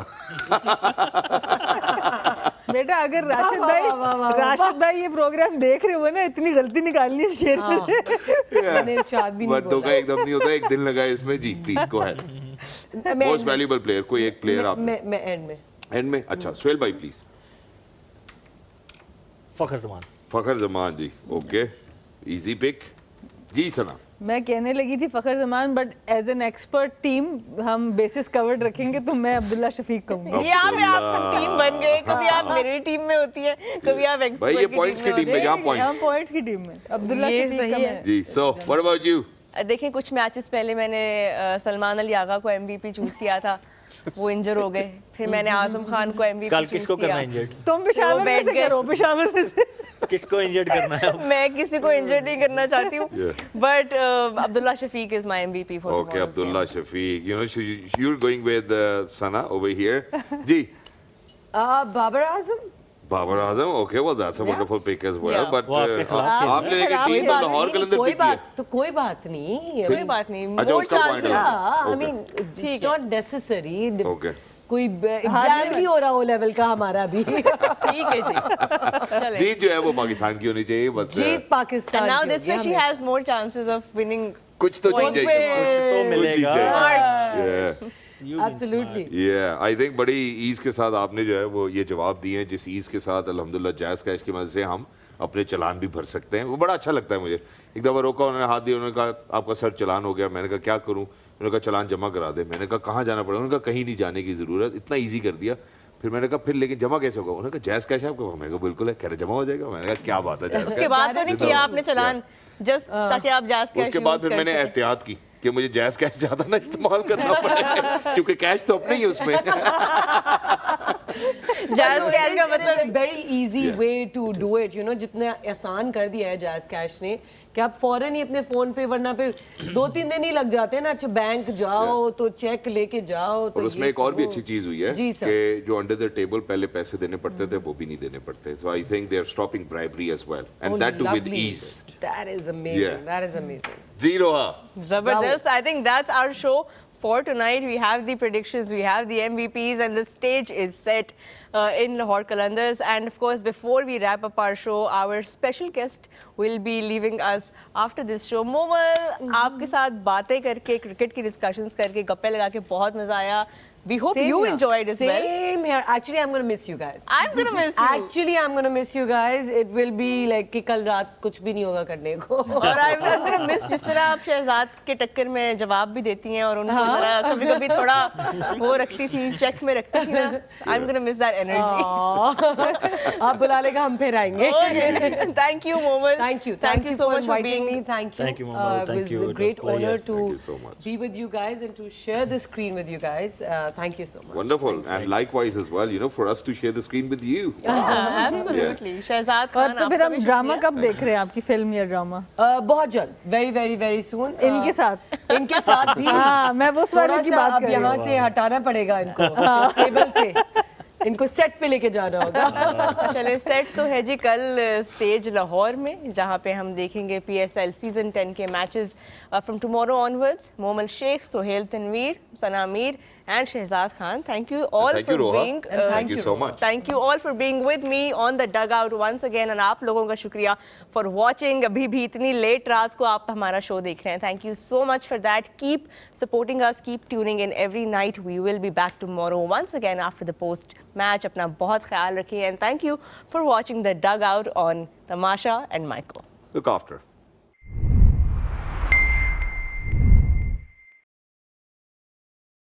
बेटा अगर राशिद भाई ये प्रोग्राम देख रहे हो ना, इतनी गलती निकालनी है शेर में से. मैंने इरशाद भी नहीं बट धोखा एकदम नहीं होता. एक दिन लगा इसमें. जी प्लीज गो अहेड. बोला. मोस्ट वैल्यूएबल प्लेयर कोई एक प्लेयर आप मैं एंड में. एंड में. अच्छा सुहेल भाई please. Fakhar Zaman. Fakhar Zaman ji. Okay easy pick. जी सना. मैं कहने लगी थी Fakhar Zaman, but as an expert team हम बेसिस कवर्ड रखेंगे तो मैं अब्दुल्ला शफीक कहूंगी. यहाँ पे आप टीम बन गए. कभी आप मेरी टीम में होती है, कभी आप भाई एक्सपर्ट ये पॉइंट्स की टीम में जहाँ हम पॉइंट्स. पॉइंट्स की टीम में अब्दुल्ला ये शफीक सही का है. मैं. जी सो व्हाट अबाउट यू. देखिए कुछ मैचेस पहले मैंने सलमान अली आगा को MVP चूज किया था, वो इंजर हो गए. फिर मैंने आजम खान को MVP कल चूज किसको किया. करना इंजर्ड? तुम पेशावर वो में बैठ से गए. करो, पेशावर में से. किसको इंजर्ड करना है? मैं किसी को इंजर नहीं करना चाहती हूँ. Yeah. But Abdullah Shafiq is my MVP for Okay, Abdullah Shafiq. You know, you're going with Sana over here. जी. Babar Azam. Babar Azam. Okay, well that's a wonderful pick as well. Yeah. But वो आपके खिलाफ आपने लेकिन टीम तो लाहौर कलंदर कोई पिक किया. बात तो कोई बात नहीं. कोई बात नहीं. अच्छा, More उसका point chances. है. I Okay. mean it's not necessary. Okay. कोई एग्जाम नहीं हो रहा ओ लेवल का हमारा भी। ठीक है जी चलें जीत जो है वो पाकिस्तान की होनी चाहिए, बस जीत पाकिस्तान now की this way होगी she हमें। has more chances of winning कुछ तो जीत जाएगी। कुछ तो मिलेगा। Yeah. You been Absolutely. Yeah, I think बड़ी ईज के साथ आपने जो है वो ये जवाब दिए हैं, जिस ईज के साथ अल्हम्दुलिल्लाह जैज़ कैश की मदद से हम अपने चलान भी भर सकते हैं। वो बड़ा अच्छा लगता है मुझे। एक दफ़ा रोका, उन्होंने हाथ दिया, उन्होंने कहा आपका सर चलान हो गया। मैंने कहा क्या करूं? उन्होंने कहा चलान जमा करा दे। मैंने कहा कहाँ जाना पड़ेगा? उन्होंने कहा कहीं नहीं जाने की ज़रूरत, इतना ईजी कर दिया। फिर मैंने कहा फिर लेकिन जमा कैसे होगा? उन्होंने कहा जैज़ कैश है आपका? मैंने कहा बिल्कुल है। कह रहे जमा हो जाएगा। मैंने कहा क्या बात है जैज़ उसके कैश। बाद तो नहीं किया आपने चलान जस्ट ताकि आप जैज़ कैश उसके बाद फिर मैंने एहतियात की कि मुझे जैज़ कैश ज़्यादा ना इस्तेमाल करना पड़े, क्योंकि कैश तो अपने ही उसमें। जैज़ कैश का मतलब very easy way to do it, you know, जितने आसान कर दिया है जैज़ कैश ने कि आप फौरन ही अपने फोन पे, वरना फिर 2-3 दिन ही लग जाते हैं ना। अच्छा बैंक जाओ तो चेक लेके जाओ तो और उसमें एक और भी अच्छी चीज हुई है जी सर। कि जो अंडर द टेबल पहले पैसे देने पड़ते थे वो भी नहीं देने पड़ते। So I think they are stopping bribery as well and that too with ease. That is Yeah. Amazing, that is amazing. Zero. Zabardast. I think that's our show for tonight. We have the predictions, we have the MVPs, and the stage is set in Lahore Qalandars. And of course, before we wrap up our show, our special guest will be leaving us after this show. Momal, आपके साथ बातें करके, cricket की discussions करके, गप्पे लगा के बहुत मजा आया. We hope you enjoyed as well. Same here. Actually, I'm going to miss you guys. I'm gonna miss you. Actually, I'm going to miss you guys. It will be like कि कल रात कुछ भी नहीं होगा करने को। और I'm gonna miss जिस तरह आप शहजाद के टक्कर में जवाब भी देती हैं और उनको जरा कभी-कभी थोड़ा वो रखती थी, चेक में रखती थी ना. I'm gonna miss that energy. आप बुला लेगा, हम फिर आएंगे। Okay. Thank you, Momal. Thank you. Thank you so much for inviting being me. Thank you. Thank you, Momal. Thank It you. was a It great was a honor pleasure. to Thank you so much. be with you guys and to share the screen with you guys. Thank you so much. Wonderful. And likewise as well, you know, for us to share the screen with you. Absolutely. Shahzad और खान तो फिर आपका हम भी drama शुक्रिया. कब देख रहे हैं, आपकी फिल्म या ड्रामा? बहुत जल्द, very soon. इनके साथ? इनके साथ भी। हाँ, मैं वो थोड़ा वाले की सा बात अब कर रही हूँ। यहाँ से हटाना पड़ेगा इनको टेबल से। इनको सेट पे लेके जाना होगा। चले सेट तो है जी कल स्टेज लाहौर में, जहाँ पे हम देखेंगे PSL सीजन 10 के matches from tomorrow onwards. Momal Shaikh, Sohail Tanvir, Sana Mir and Shehzad Khan. Thank you all Thank for you, Roha. being Thank you so much. Thank you all for being with me on the dugout once again. And आप लोगों का शुक्रिया for watching. अभी भी इतनी late रात को आप हमारा शो देख रहे हैं. Thank you so much for that. Keep supporting us. Keep tuning in every night. We will be back tomorrow once again after the post match. अपना बहुत ख्याल रखिए and thank you for watching the dugout on Tamasha and Michael. Look after.